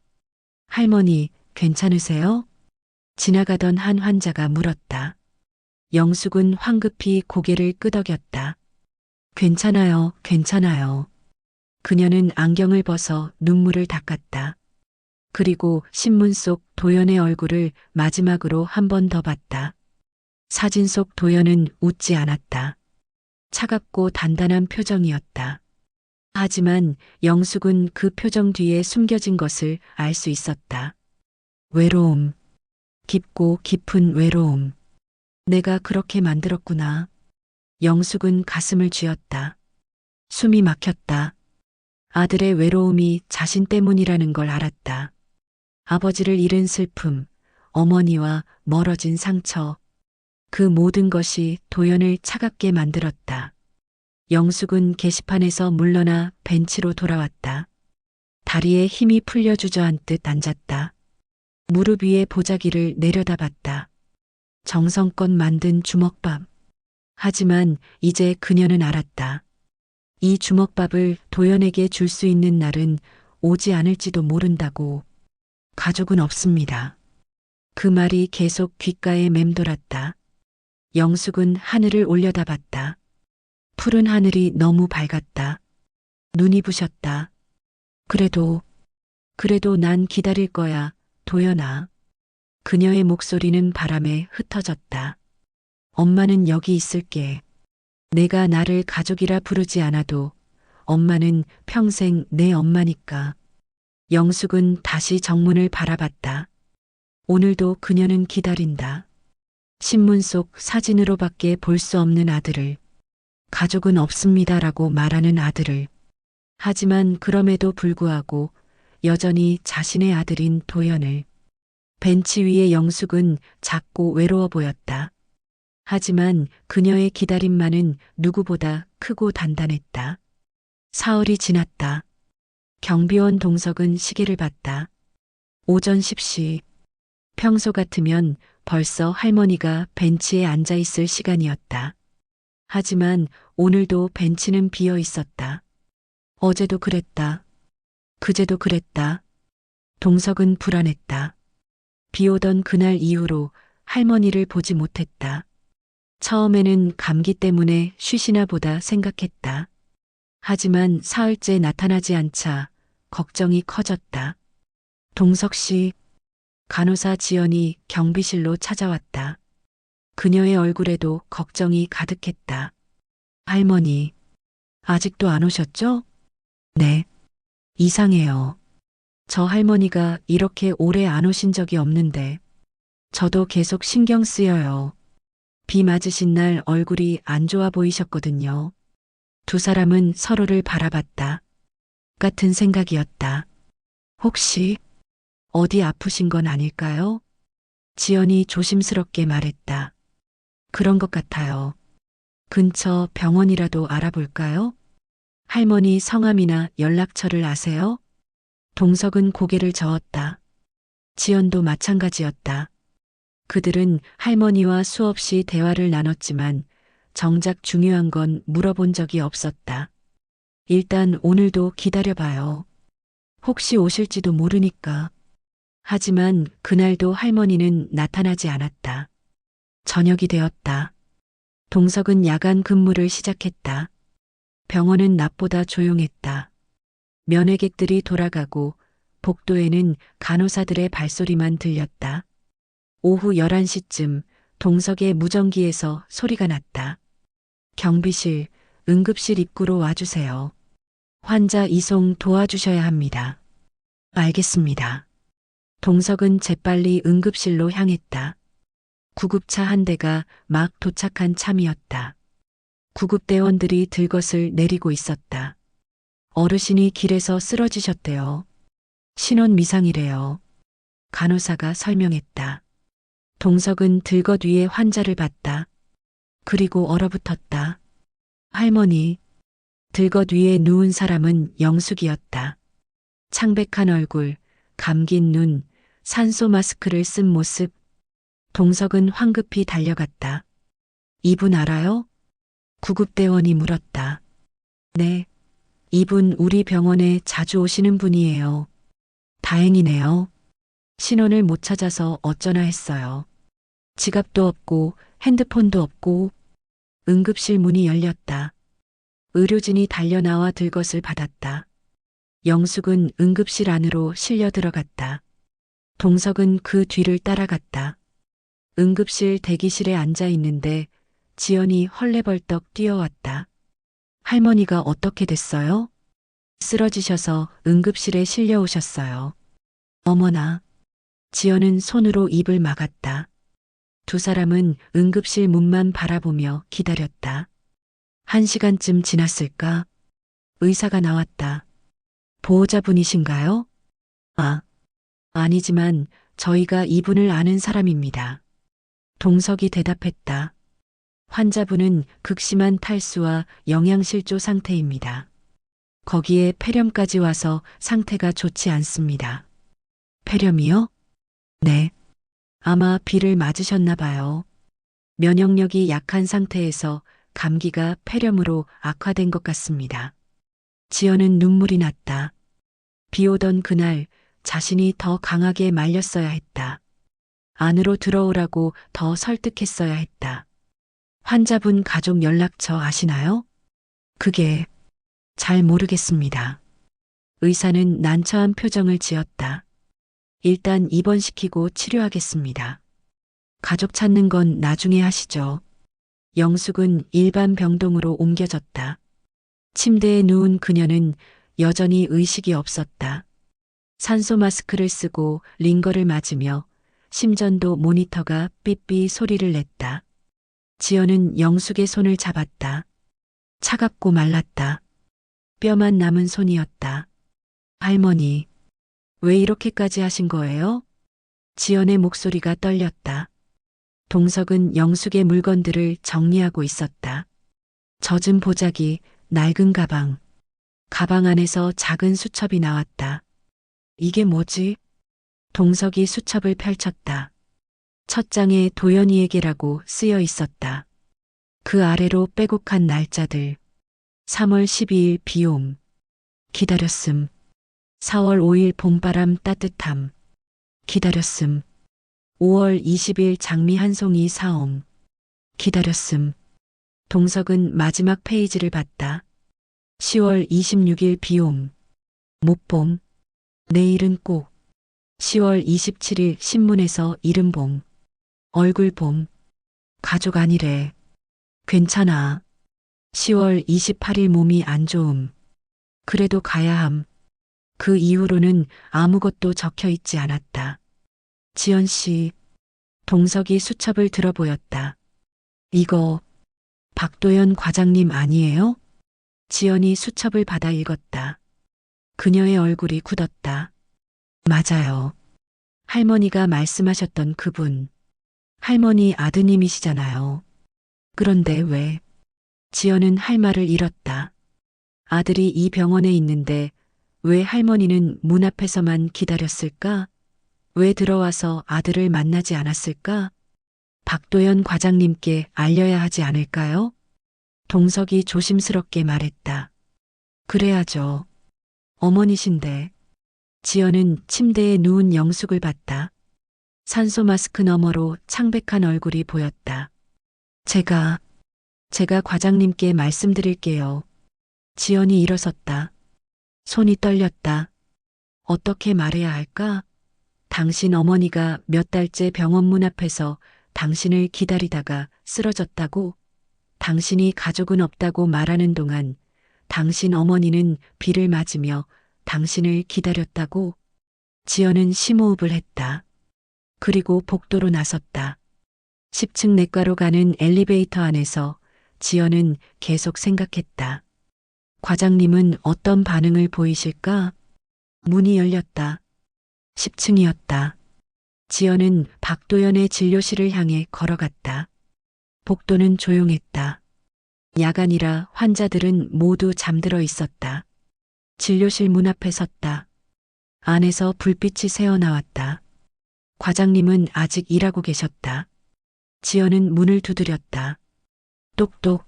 Speaker 1: 할머니, 괜찮으세요? 지나가던 한 환자가 물었다. 영숙은 황급히 고개를 끄덕였다. 괜찮아요, 괜찮아요. 그녀는 안경을 벗어 눈물을 닦았다. 그리고 신문 속 도연의 얼굴을 마지막으로 한 번 더 봤다. 사진 속 도연은 웃지 않았다. 차갑고 단단한 표정이었다. 하지만 영숙은 그 표정 뒤에 숨겨진 것을 알 수 있었다. 외로움. 깊고 깊은 외로움. 내가 그렇게 만들었구나. 영숙은 가슴을 쥐었다. 숨이 막혔다. 아들의 외로움이 자신 때문이라는 걸 알았다. 아버지를 잃은 슬픔, 어머니와 멀어진 상처. 그 모든 것이 도연을 차갑게 만들었다. 영숙은 게시판에서 물러나 벤치로 돌아왔다. 다리에 힘이 풀려 주저앉듯 앉았다. 무릎 위에 보자기를 내려다봤다. 정성껏 만든 주먹밥. 하지만 이제 그녀는 알았다. 이 주먹밥을 도연에게 줄 수 있는 날은 오지 않을지도 모른다고. 가족은 없습니다. 그 말이 계속 귓가에 맴돌았다. 영숙은 하늘을 올려다봤다. 푸른 하늘이 너무 밝았다. 눈이 부셨다. 그래도 난 기다릴 거야, 도연아. 그녀의 목소리는 바람에 흩어졌다. 엄마는 여기 있을게. 내가 나를 가족이라 부르지 않아도 엄마는 평생 내 엄마니까. 영숙은 다시 정문을 바라봤다. 오늘도 그녀는 기다린다. 신문 속 사진으로밖에 볼 수 없는 아들을. 가족은 없습니다라고 말하는 아들을. 하지만 그럼에도 불구하고 여전히 자신의 아들인 도연을. 벤치 위의 영숙은 작고 외로워 보였다. 하지만 그녀의 기다림만은 누구보다 크고 단단했다. 사흘이 지났다. 경비원 동석은 시계를 봤다. 오전 10시. 평소 같으면 벌써 할머니가 벤치에 앉아 있을 시간이었다. 하지만 오늘도 벤치는 비어 있었다. 어제도 그랬다. 그제도 그랬다. 동석은 불안했다. 비 오던 그날 이후로 할머니를 보지 못했다. 처음에는 감기 때문에 쉬시나 보다 생각했다. 하지만 사흘째 나타나지 않자 걱정이 커졌다. 동석 씨, 간호사 지연이 경비실로 찾아왔다. 그녀의 얼굴에도 걱정이 가득했다. 할머니, 아직도 안 오셨죠? 네. 이상해요. 저 할머니가 이렇게 오래 안 오신 적이 없는데. 저도 계속 신경 쓰여요. 비 맞으신 날 얼굴이 안 좋아 보이셨거든요. 두 사람은 서로를 바라봤다. 같은 생각이었다. 혹시 어디 아프신 건 아닐까요? 지연이 조심스럽게 말했다. 그런 것 같아요. 근처 병원이라도 알아볼까요? 할머니 성함이나 연락처를 아세요? 동석은 고개를 저었다. 지연도 마찬가지였다. 그들은 할머니와 수없이 대화를 나눴지만 정작 중요한 건 물어본 적이 없었다. 일단 오늘도 기다려봐요. 혹시 오실지도 모르니까. 하지만 그날도 할머니는 나타나지 않았다. 저녁이 되었다. 동석은 야간 근무를 시작했다. 병원은 낮보다 조용했다. 면회객들이 돌아가고 복도에는 간호사들의 발소리만 들렸다. 오후 11시쯤 동석의 무전기에서 소리가 났다. 경비실, 응급실 입구로 와주세요. 환자 이송 도와주셔야 합니다. 알겠습니다. 동석은 재빨리 응급실로 향했다. 구급차 한 대가 막 도착한 참이었다. 구급대원들이 들것을 내리고 있었다. 어르신이 길에서 쓰러지셨대요. 신원 미상이래요. 간호사가 설명했다. 동석은 들것 위에 환자를 봤다. 그리고 얼어붙었다. 할머니. 들것 위에 누운 사람은 영숙이었다. 창백한 얼굴, 감긴 눈, 산소 마스크를 쓴 모습. 동석은 황급히 달려갔다. 이분 알아요? 구급대원이 물었다. 네. 이분 우리 병원에 자주 오시는 분이에요. 다행이네요. 신원을 못 찾아서 어쩌나 했어요. 지갑도 없고 핸드폰도 없고. 응급실 문이 열렸다. 의료진이 달려나와 들것을 받았다. 영숙은 응급실 안으로 실려 들어갔다. 동석은 그 뒤를 따라갔다. 응급실 대기실에 앉아 있는데 지연이 헐레벌떡 뛰어왔다. 할머니가 어떻게 됐어요? 쓰러지셔서 응급실에 실려 오셨어요. 어머나. 지연은 손으로 입을 막았다. 두 사람은 응급실 문만 바라보며 기다렸다. 1시간쯤 지났을까? 의사가 나왔다. 보호자분이신가요? 아니지만 저희가 이분을 아는 사람입니다. 동석이 대답했다. 환자분은 극심한 탈수와 영양실조 상태입니다. 거기에 폐렴까지 와서 상태가 좋지 않습니다. 폐렴이요? 네. 아마 비를 맞으셨나 봐요. 면역력이 약한 상태에서 감기가 폐렴으로 악화된 것 같습니다. 지연은 눈물이 났다. 비 오던 그날 자신이 더 강하게 말렸어야 했다. 안으로 들어오라고 더 설득했어야 했다. 환자분 가족 연락처 아시나요? 그게 잘 모르겠습니다. 의사는 난처한 표정을 지었다. 일단 입원시키고 치료하겠습니다. 가족 찾는 건 나중에 하시죠. 영숙은 일반 병동으로 옮겨졌다. 침대에 누운 그녀는 여전히 의식이 없었다. 산소 마스크를 쓰고 링거를 맞으며 심전도 모니터가 삐삐 소리를 냈다. 지연은 영숙의 손을 잡았다. 차갑고 말랐다. 뼈만 남은 손이었다. 할머니, 왜 이렇게까지 하신 거예요? 지연의 목소리가 떨렸다. 동석은 영숙의 물건들을 정리하고 있었다. 젖은 보자기, 낡은 가방. 가방 안에서 작은 수첩이 나왔다. 이게 뭐지? 동석이 수첩을 펼쳤다. 첫 장에 도연이에게라고 쓰여 있었다. 그 아래로 빼곡한 날짜들. 3월 12일 비옴. 기다렸음. 4월 5일 봄바람 따뜻함. 기다렸음. 5월 20일 장미 한 송이 사옴. 기다렸음. 동석은 마지막 페이지를 봤다. 10월 26일 비옴. 못봄. 내일은 꼭. 10월 27일 신문에서 이름 봄. 얼굴 봄. 가족 아니래. 괜찮아. 10월 28일 몸이 안 좋음. 그래도 가야 함. 그 이후로는 아무것도 적혀 있지 않았다. 지연 씨. 동석이 수첩을 들어 보였다. 이거 박도연 과장님 아니에요? 지연이 수첩을 받아 읽었다. 그녀의 얼굴이 굳었다. 맞아요. 할머니가 말씀하셨던 그분. 할머니 아드님이시잖아요. 그런데 왜? 지연은 할 말을 잃었다. 아들이 이 병원에 있는데 왜 할머니는 문 앞에서만 기다렸을까? 왜 들어와서 아들을 만나지 않았을까? 박도연 과장님께 알려야 하지 않을까요? 동석이 조심스럽게 말했다. 그래야죠. 어머니신데. 지연은 침대에 누운 영숙을 봤다. 산소 마스크 너머로 창백한 얼굴이 보였다. 제가 과장님께 말씀드릴게요. 지연이 일어섰다. 손이 떨렸다. 어떻게 말해야 할까? 당신 어머니가 몇 달째 병원 문 앞에서 당신을 기다리다가 쓰러졌다고? 당신이 가족은 없다고 말하는 동안 당신 어머니는 비를 맞으며 당신을 기다렸다고? 지연은 심호흡을 했다. 그리고 복도로 나섰다. 10층 내과로 가는 엘리베이터 안에서 지연은 계속 생각했다. 과장님은 어떤 반응을 보이실까? 문이 열렸다. 10층이었다. 지연은 박도연의 진료실을 향해 걸어갔다. 복도는 조용했다. 야간이라 환자들은 모두 잠들어 있었다. 진료실 문 앞에 섰다. 안에서 불빛이 새어나왔다. 과장님은 아직 일하고 계셨다. 지연은 문을 두드렸다. 똑똑.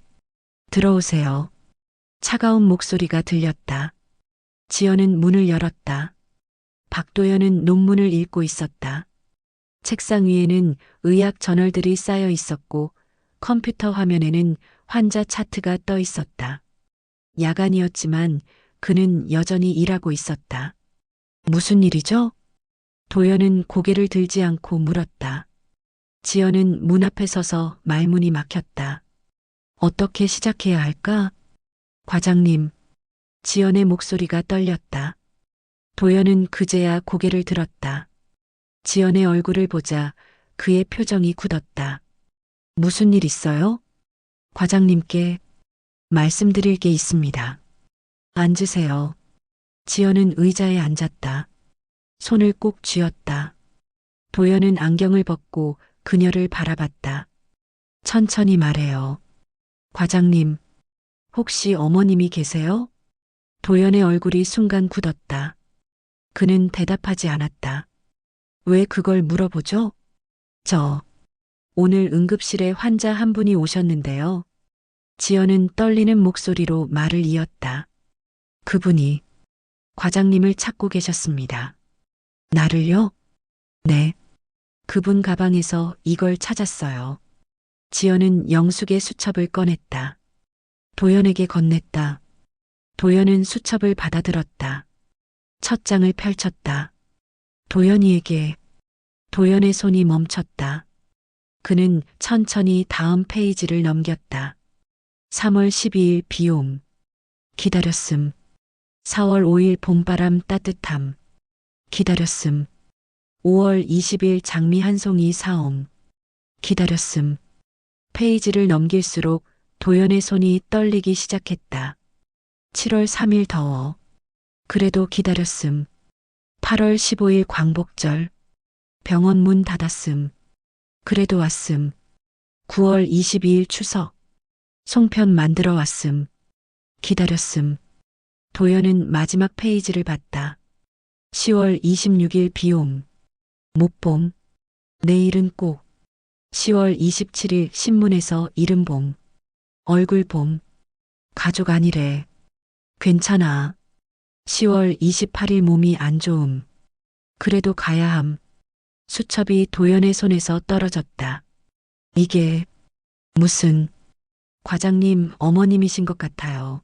Speaker 1: 들어오세요. 차가운 목소리가 들렸다. 지연은 문을 열었다. 박도연은 논문을 읽고 있었다. 책상 위에는 의학 저널들이 쌓여 있었고 컴퓨터 화면에는 환자 차트가 떠 있었다. 야간이었지만 그는 여전히 일하고 있었다. 무슨 일이죠? 도연은 고개를 들지 않고 물었다. 지연은 문 앞에 서서 말문이 막혔다. 어떻게 시작해야 할까? 과장님. 지연의 목소리가 떨렸다. 도연은 그제야 고개를 들었다. 지연의 얼굴을 보자 그의 표정이 굳었다. 무슨 일 있어요? 과장님께 말씀드릴 게 있습니다. 앉으세요. 지연은 의자에 앉았다. 손을 꼭 쥐었다. 도연은 안경을 벗고 그녀를 바라봤다. 천천히 말해요. 과장님, 혹시 어머님이 계세요? 도연의 얼굴이 순간 굳었다. 그는 대답하지 않았다. 왜 그걸 물어보죠? 오늘 응급실에 환자 한 분이 오셨는데요. 지연은 떨리는 목소리로 말을 이었다. 그분이 과장님을 찾고 계셨습니다. 나를요? 네. 그분 가방에서 이걸 찾았어요. 지연은 영숙의 수첩을 꺼냈다. 도연에게 건넸다. 도연은 수첩을 받아들었다. 첫 장을 펼쳤다. 도연이에게. 도연의 손이 멈췄다. 그는 천천히 다음 페이지를 넘겼다. 3월 12일 비옴. 기다렸음. 4월 5일 봄바람 따뜻함. 기다렸음. 5월 20일 장미 한 송이 사옴. 기다렸음. 페이지를 넘길수록 도연의 손이 떨리기 시작했다. 7월 3일 더워. 그래도 기다렸음. 8월 15일 광복절. 병원 문 닫았음. 그래도 왔음. 9월 22일 추석. 송편 만들어 왔음. 기다렸음. 도연은 마지막 페이지를 봤다. 10월 26일 비옴. 못봄. 내일은 꼭. 10월 27일 신문에서 이름봄. 얼굴봄. 가족 아니래. 괜찮아. 10월 28일 몸이 안 좋음. 그래도 가야 함. 수첩이 도연의 손에서 떨어졌다. 이게 무슨 과장님 어머님이신 것 같아요.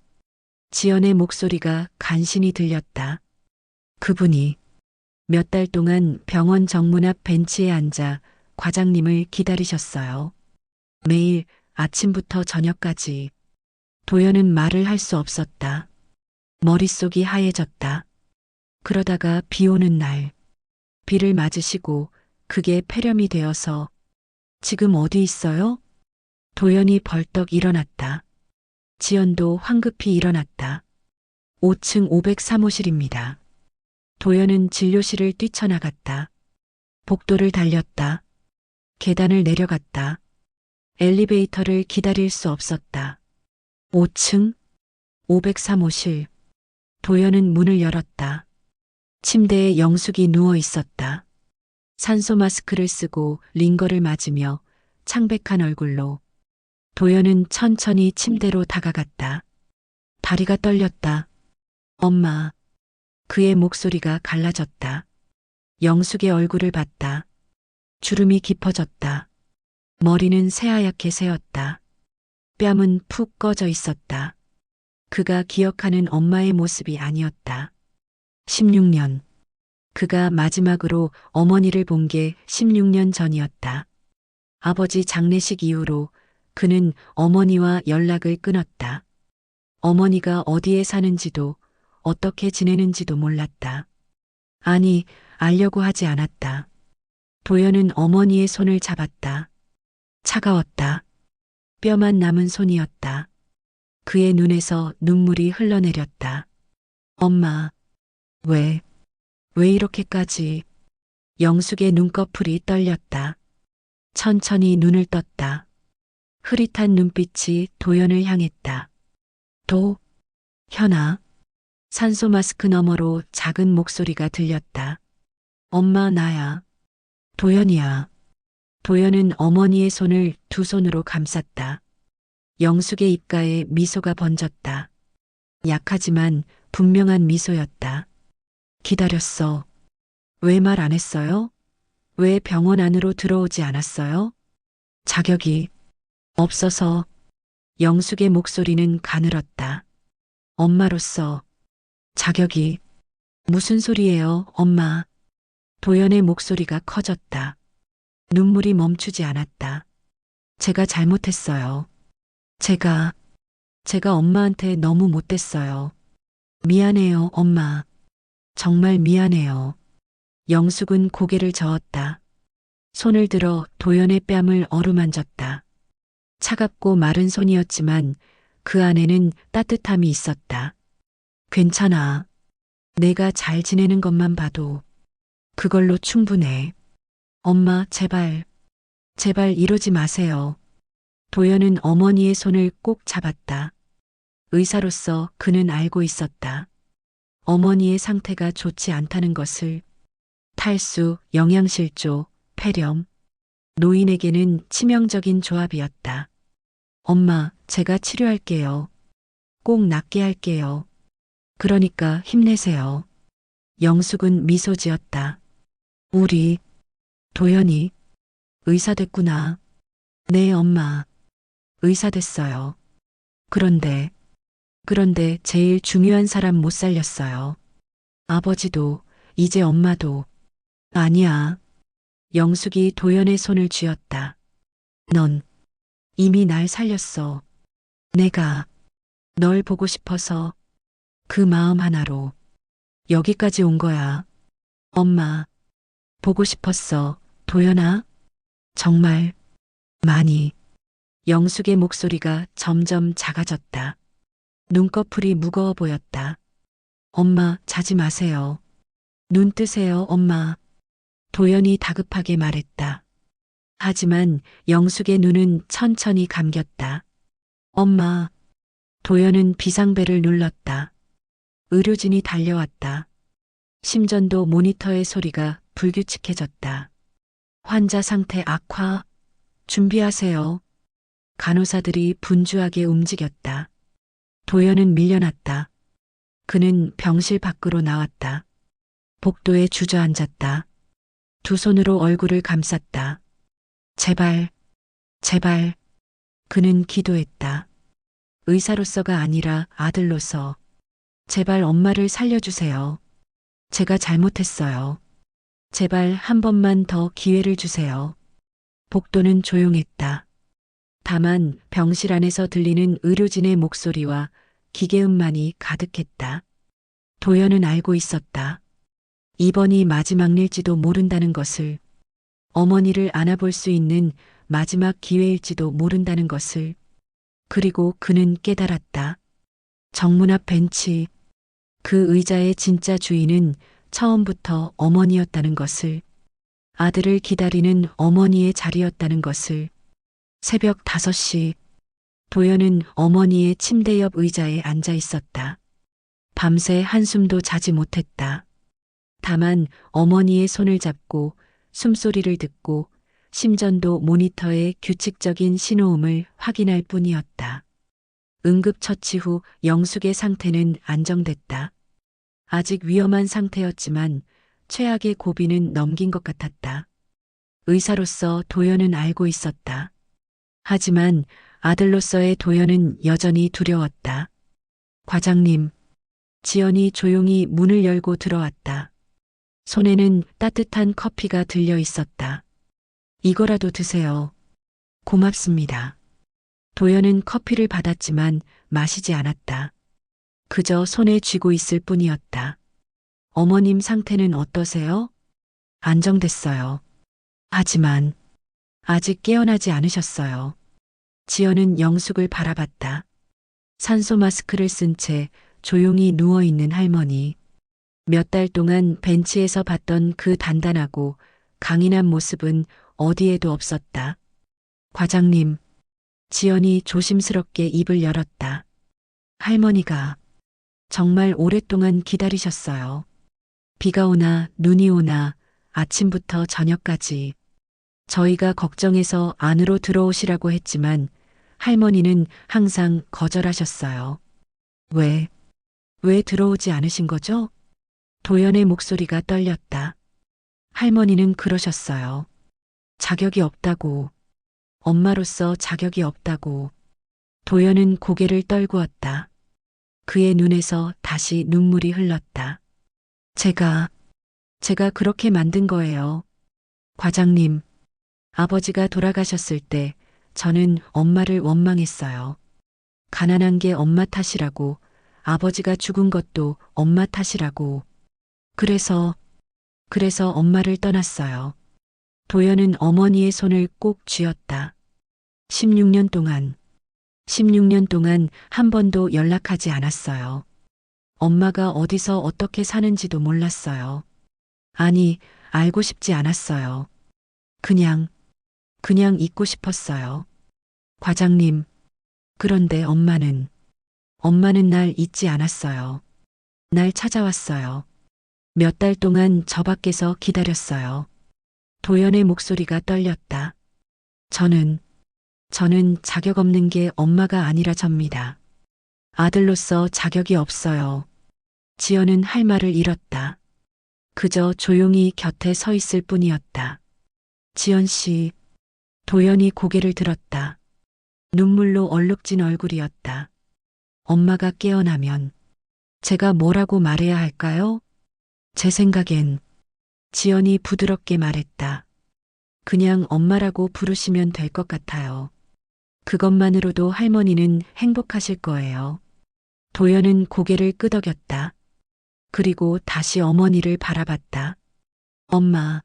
Speaker 1: 지연의 목소리가 간신히 들렸다. 그분이 몇 달 동안 병원 정문 앞 벤치에 앉아 과장님을 기다리셨어요. 매일 아침부터 저녁까지. 도연은 말을 할 수 없었다. 머릿속이 하얘졌다. 그러다가 비 오는 날. 비를 맞으시고 그게 폐렴이 되어서 지금 어디 있어요? 도연이 벌떡 일어났다. 지연도 황급히 일어났다. 5층 503호실입니다. 도연은 진료실을 뛰쳐나갔다. 복도를 달렸다. 계단을 내려갔다. 엘리베이터를 기다릴 수 없었다. 5층 503호실. 도연은 문을 열었다. 침대에 영숙이 누워 있었다. 산소 마스크를 쓰고 링거를 맞으며 창백한 얼굴로. 도연은 천천히 침대로 다가갔다. 다리가 떨렸다. 엄마. 그의 목소리가 갈라졌다. 영숙의 얼굴을 봤다. 주름이 깊어졌다. 머리는 새하얗게 새었다. 뺨은 푹 꺼져 있었다. 그가 기억하는 엄마의 모습이 아니었다. 16년. 그가 마지막으로 어머니를 본 게 16년 전이었다. 아버지 장례식 이후로 그는 어머니와 연락을 끊었다. 어머니가 어디에 사는지도 어떻게 지내는지도 몰랐다. 아니, 알려고 하지 않았다. 도연은 어머니의 손을 잡았다. 차가웠다. 뼈만 남은 손이었다. 그의 눈에서 눈물이 흘러내렸다. 엄마, 왜 이렇게까지? 영숙의 눈꺼풀이 떨렸다. 천천히 눈을 떴다. 흐릿한 눈빛이 도연을 향했다. 현아. 산소 마스크 너머로 작은 목소리가 들렸다. 엄마, 나야. 도연이야. 도연은 어머니의 손을 두 손으로 감쌌다. 영숙의 입가에 미소가 번졌다. 약하지만 분명한 미소였다. 기다렸어. 왜 말 안 했어요? 왜 병원 안으로 들어오지 않았어요? 자격이 없어서. 영숙의 목소리는 가늘었다. 엄마로서 자격이. 무슨 소리예요, 엄마? 도연의 목소리가 커졌다. 눈물이 멈추지 않았다. 제가 잘못했어요. 제가 엄마한테 너무 못됐어요. 미안해요, 엄마. 정말 미안해요. 영숙은 고개를 저었다. 손을 들어 도연의 뺨을 어루만졌다. 차갑고 마른 손이었지만 그 안에는 따뜻함이 있었다. 괜찮아. 내가 잘 지내는 것만 봐도 그걸로 충분해. 엄마, 제발 이러지 마세요. 도연은 어머니의 손을 꼭 잡았다. 의사로서 그는 알고 있었다. 어머니의 상태가 좋지 않다는 것을. 탈수, 영양실조, 폐렴. 노인에게는 치명적인 조합이었다. 엄마, 제가 치료할게요. 꼭 낫게 할게요. 그러니까 힘내세요. 영숙은 미소 지었다. 우리 도연이 의사 됐구나. 네, 엄마. 의사 됐어요. 그런데 제일 중요한 사람 못 살렸어요. 아버지도, 이제 엄마도. 아니야. 영숙이 도연의 손을 쥐었다. 넌 이미 날 살렸어. 내가 널 보고 싶어서 그 마음 하나로 여기까지 온 거야. 엄마, 보고 싶었어. 도연아? 정말 많이. 영숙의 목소리가 점점 작아졌다. 눈꺼풀이 무거워 보였다. 엄마, 자지 마세요. 눈 뜨세요, 엄마. 도연이 다급하게 말했다. 하지만 영숙의 눈은 천천히 감겼다. 엄마. 도연은 비상벨을 눌렀다. 의료진이 달려왔다. 심전도 모니터의 소리가 불규칙해졌다. 환자 상태 악화. 준비하세요. 간호사들이 분주하게 움직였다. 도연은 밀려났다. 그는 병실 밖으로 나왔다. 복도에 주저앉았다. 두 손으로 얼굴을 감쌌다. 제발. 그는 기도했다. 의사로서가 아니라 아들로서. 제발 엄마를 살려주세요. 제가 잘못했어요. 제발 한 번만 더 기회를 주세요. 복도는 조용했다. 다만 병실 안에서 들리는 의료진의 목소리와 기계음만이 가득했다. 도연은 알고 있었다. 이번이 마지막 일지도 모른다는 것을. 어머니를 안아볼 수 있는 마지막 기회일지도 모른다는 것을. 그리고 그는 깨달았다. 정문 앞 벤치. 그 의자의 진짜 주인은 처음부터 어머니였다는 것을. 아들을 기다리는 어머니의 자리였다는 것을. 새벽 5시, 도연은 어머니의 침대 옆 의자에 앉아 있었다. 밤새 한숨도 자지 못했다. 다만 어머니의 손을 잡고 숨소리를 듣고 심전도 모니터의 규칙적인 신호음을 확인할 뿐이었다. 응급처치 후 영숙의 상태는 안정됐다. 아직 위험한 상태였지만 최악의 고비는 넘긴 것 같았다. 의사로서 도연은 알고 있었다. 하지만 아들로서의 도연은 여전히 두려웠다. 과장님, 지연이 조용히 문을 열고 들어왔다. 손에는 따뜻한 커피가 들려 있었다. 이거라도 드세요. 고맙습니다. 도연은 커피를 받았지만 마시지 않았다. 그저 손에 쥐고 있을 뿐이었다. 어머님 상태는 어떠세요? 안정됐어요. 하지만 아직 깨어나지 않으셨어요. 지연은 영숙을 바라봤다. 산소 마스크를 쓴 채 조용히 누워있는 할머니. 몇 달 동안 벤치에서 봤던 그 단단하고 강인한 모습은 어디에도 없었다. 과장님, 지연이 조심스럽게 입을 열었다. 할머니가 정말 오랫동안 기다리셨어요. 비가 오나 눈이 오나 아침부터 저녁까지 저희가 걱정해서 안으로 들어오시라고 했지만 할머니는 항상 거절하셨어요. 왜 들어오지 않으신 거죠? 도연의 목소리가 떨렸다. 할머니는 그러셨어요. 자격이 없다고. 엄마로서 자격이 없다고. 도연은 고개를 떨구었다. 그의 눈에서 다시 눈물이 흘렀다. 제가 그렇게 만든 거예요. 과장님, 아버지가 돌아가셨을 때 저는 엄마를 원망했어요. 가난한 게 엄마 탓이라고, 아버지가 죽은 것도 엄마 탓이라고. 그래서 엄마를 떠났어요. 도연은 어머니의 손을 꼭 쥐었다. 16년 동안 한 번도 연락하지 않았어요. 엄마가 어디서 어떻게 사는지도 몰랐어요. 아니, 알고 싶지 않았어요. 그냥 잊고 싶었어요. 과장님, 그런데 엄마는 날 잊지 않았어요. 날 찾아왔어요. 몇 달 동안 저 밖에서 기다렸어요. 도연의 목소리가 떨렸다. 저는 자격 없는 게 엄마가 아니라 접니다. 아들로서 자격이 없어요. 지연은 할 말을 잃었다. 그저 조용히 곁에 서 있을 뿐이었다. 지연 씨, 도연이 고개를 들었다. 눈물로 얼룩진 얼굴이었다. 엄마가 깨어나면 제가 뭐라고 말해야 할까요? 제 생각엔 지연이 부드럽게 말했다. 그냥 엄마라고 부르시면 될 것 같아요. 그것만으로도 할머니는 행복하실 거예요. 도연은 고개를 끄덕였다. 그리고 다시 어머니를 바라봤다. 엄마,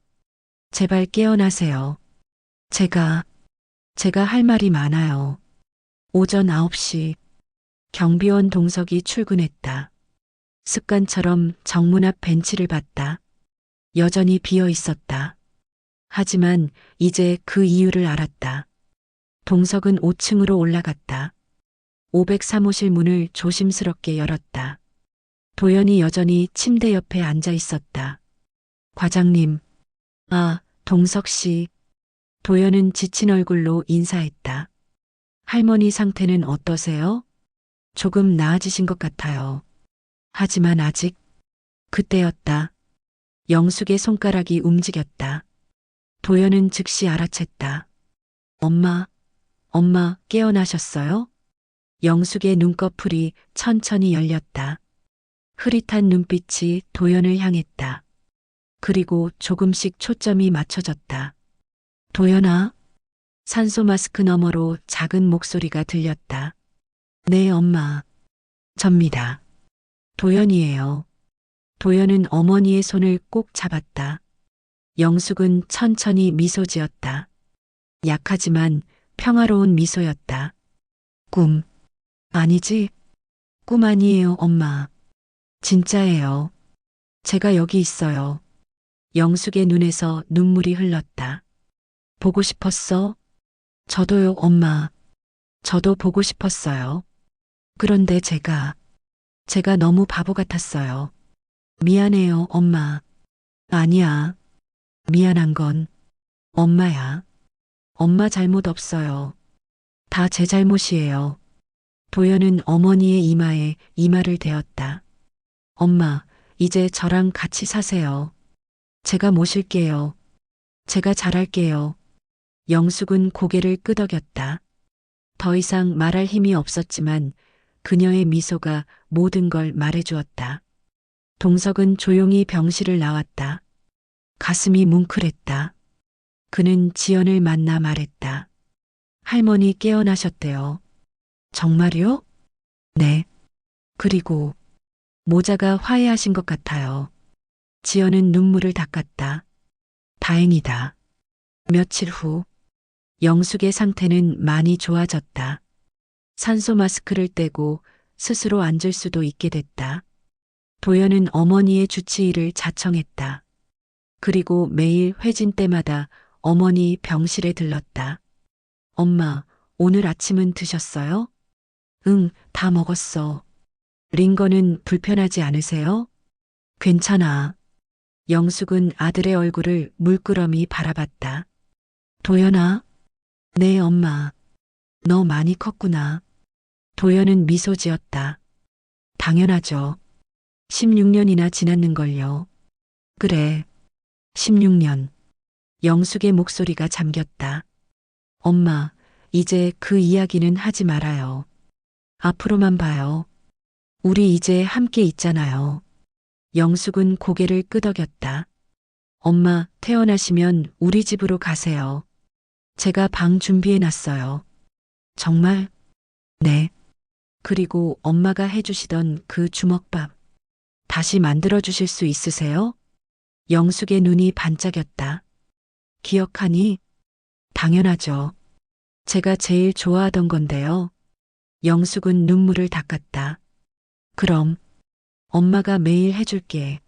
Speaker 1: 제발 깨어나세요. 제가 할 말이 많아요. 오전 9시 경비원 동석이 출근했다. 습관처럼 정문 앞 벤치를 봤다. 여전히 비어 있었다. 하지만 이제 그 이유를 알았다. 동석은 5층으로 올라갔다. 503호실 문을 조심스럽게 열었다. 도연이 여전히 침대 옆에 앉아 있었다. 과장님, 동석 씨. 도연은 지친 얼굴로 인사했다. 할머니 상태는 어떠세요? 조금 나아지신 것 같아요. 하지만 아직. 그때였다. 영숙의 손가락이 움직였다. 도연은 즉시 알아챘다. 엄마 깨어나셨어요? 영숙의 눈꺼풀이 천천히 열렸다. 흐릿한 눈빛이 도연을 향했다. 그리고 조금씩 초점이 맞춰졌다. 도연아? 산소 마스크 너머로 작은 목소리가 들렸다. 네, 엄마. 접니다. 도연이에요. 도연은 어머니의 손을 꼭 잡았다. 영숙은 천천히 미소 지었다. 약하지만 평화로운 미소였다. 꿈. 아니지? 꿈 아니에요, 엄마. 진짜예요. 제가 여기 있어요. 영숙의 눈에서 눈물이 흘렀다. 보고 싶었어? 저도요, 엄마. 저도 보고 싶었어요. 그런데 제가 너무 바보 같았어요. 미안해요, 엄마. 아니야. 미안한 건 엄마야. 엄마 잘못 없어요. 다 제 잘못이에요. 도연은 어머니의 이마에 이마를 대었다. 엄마, 이제 저랑 같이 사세요. 제가 모실게요. 제가 잘할게요. 영숙은 고개를 끄덕였다. 더 이상 말할 힘이 없었지만 그녀의 미소가 모든 걸 말해주었다. 동석은 조용히 병실을 나왔다. 가슴이 뭉클했다. 그는 지연을 만나 말했다. 할머니 깨어나셨대요. 정말요? 네. 그리고 모자가 화해하신 것 같아요. 지연은 눈물을 닦았다. 다행이다. 며칠 후 영숙의 상태는 많이 좋아졌다. 산소 마스크를 떼고 스스로 앉을 수도 있게 됐다. 도연은 어머니의 주치의를 자청했다. 그리고 매일 회진 때마다 어머니 병실에 들렀다. 엄마, 오늘 아침은 드셨어요? 응, 다 먹었어. 링거는 불편하지 않으세요? 괜찮아. 영숙은 아들의 얼굴을 물끄러미 바라봤다. 도연아? 네, 엄마. 너 많이 컸구나. 도연은 미소 지었다. 당연하죠. 16년이나 지났는걸요. 그래. 16년. 영숙의 목소리가 잠겼다. 엄마, 이제 그 이야기는 하지 말아요. 앞으로만 봐요. 우리 이제 함께 있잖아요. 영숙은 고개를 끄덕였다. 엄마, 퇴원하시면 우리 집으로 가세요. 제가 방 준비해 놨어요. 정말? 네. 그리고 엄마가 해주시던 그 주먹밥. 다시 만들어 주실 수 있으세요? 영숙의 눈이 반짝였다. 기억하니? 당연하죠. 제가 제일 좋아하던 건데요. 영숙은 눈물을 닦았다. 그럼 엄마가 매일 해줄게.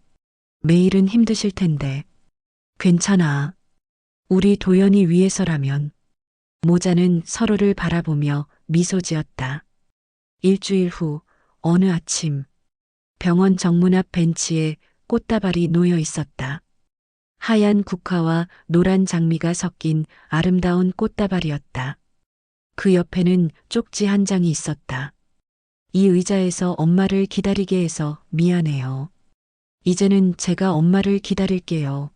Speaker 1: 매일은 힘드실 텐데. 괜찮아. 우리 도연이 위해서라면. 모자는 서로를 바라보며 미소 지었다. 일주일 후 어느 아침 병원 정문 앞 벤치에 꽃다발이 놓여 있었다. 하얀 국화와 노란 장미가 섞인 아름다운 꽃다발이었다. 그 옆에는 쪽지 한 장이 있었다. 이 의자에서 엄마를 기다리게 해서 미안해요. 이제는 제가 엄마를 기다릴게요.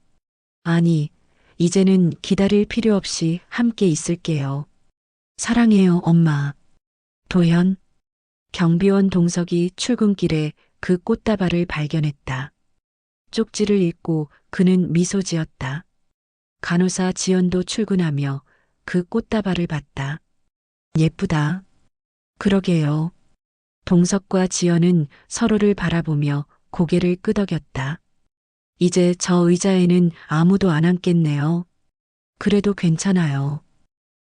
Speaker 1: 아니, 이제는 기다릴 필요 없이 함께 있을게요. 사랑해요, 엄마. 도현. 경비원 동석이 출근길에 그 꽃다발을 발견했다. 쪽지를 읽고 그는 미소 지었다. 간호사 지연도 출근하며 그 꽃다발을 봤다. 예쁘다. 그러게요. 동석과 지연은 서로를 바라보며 고개를 끄덕였다. 이제 저 의자에는 아무도 안 앉겠네요. 그래도 괜찮아요.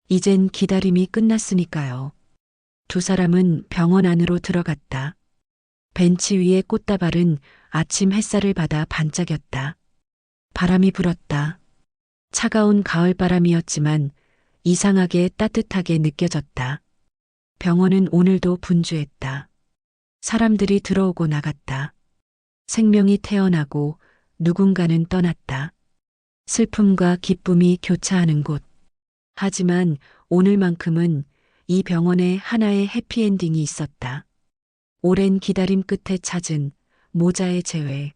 Speaker 1: 이젠 기다림이 끝났으니까요. 두 사람은 병원 안으로 들어갔다. 벤치 위의 꽃다발은 아침 햇살을 받아 반짝였다. 바람이 불었다. 차가운 가을바람이었지만 이상하게 따뜻하게 느껴졌다. 병원은 오늘도 분주했다. 사람들이 들어오고 나갔다. 생명이 태어나고 누군가는 떠났다. 슬픔과 기쁨이 교차하는 곳. 하지만 오늘만큼은 이 병원에 하나의 해피엔딩이 있었다. 오랜 기다림 끝에 찾은 모자의 재회,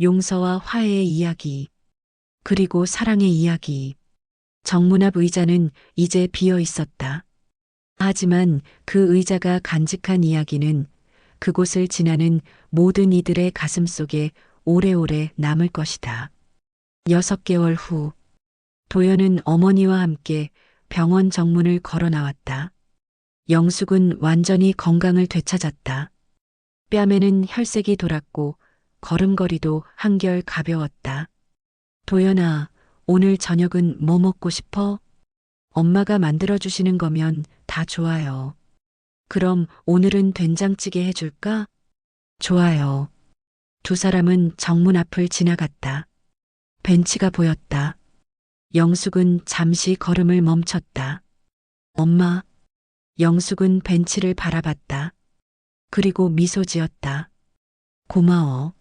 Speaker 1: 용서와 화해의 이야기, 그리고 사랑의 이야기. 정문 앞 의자는 이제 비어 있었다. 하지만 그 의자가 간직한 이야기는 그곳을 지나는 모든 이들의 가슴 속에 오래오래 남을 것이다. 6개월 후, 도연은 어머니와 함께 병원 정문을 걸어 나왔다. 영숙은 완전히 건강을 되찾았다. 뺨에는 혈색이 돌았고 걸음걸이도 한결 가벼웠다. 도연아, 오늘 저녁은 뭐 먹고 싶어? 엄마가 만들어주시는 거면 다 좋아요. 그럼 오늘은 된장찌개 해줄까? 좋아요. 두 사람은 정문 앞을 지나갔다. 벤치가 보였다. 영숙은 잠시 걸음을 멈췄다. 엄마. 영숙은 벤치를 바라봤다. 그리고 미소 지었다. 고마워.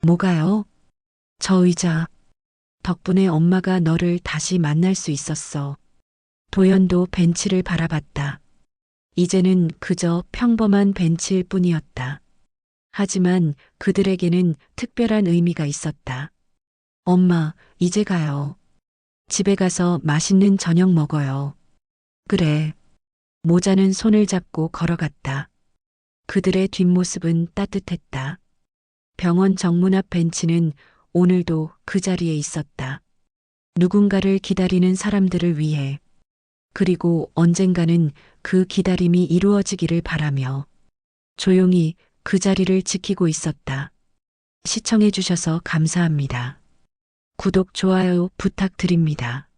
Speaker 1: 뭐가요? 저 의자. 덕분에 엄마가 너를 다시 만날 수 있었어. 도연도 벤치를 바라봤다. 이제는 그저 평범한 벤치일 뿐이었다. 하지만 그들에게는 특별한 의미가 있었다. 엄마, 이제 가요. 집에 가서 맛있는 저녁 먹어요. 그래. 모자는 손을 잡고 걸어갔다. 그들의 뒷모습은 따뜻했다. 병원 정문 앞 벤치는 오늘도 그 자리에 있었다. 누군가를 기다리는 사람들을 위해, 그리고 언젠가는 그 기다림이 이루어지기를 바라며 조용히 그 자리를 지키고 있었다. 시청해 주셔서 감사합니다. 구독, 좋아요 부탁드립니다.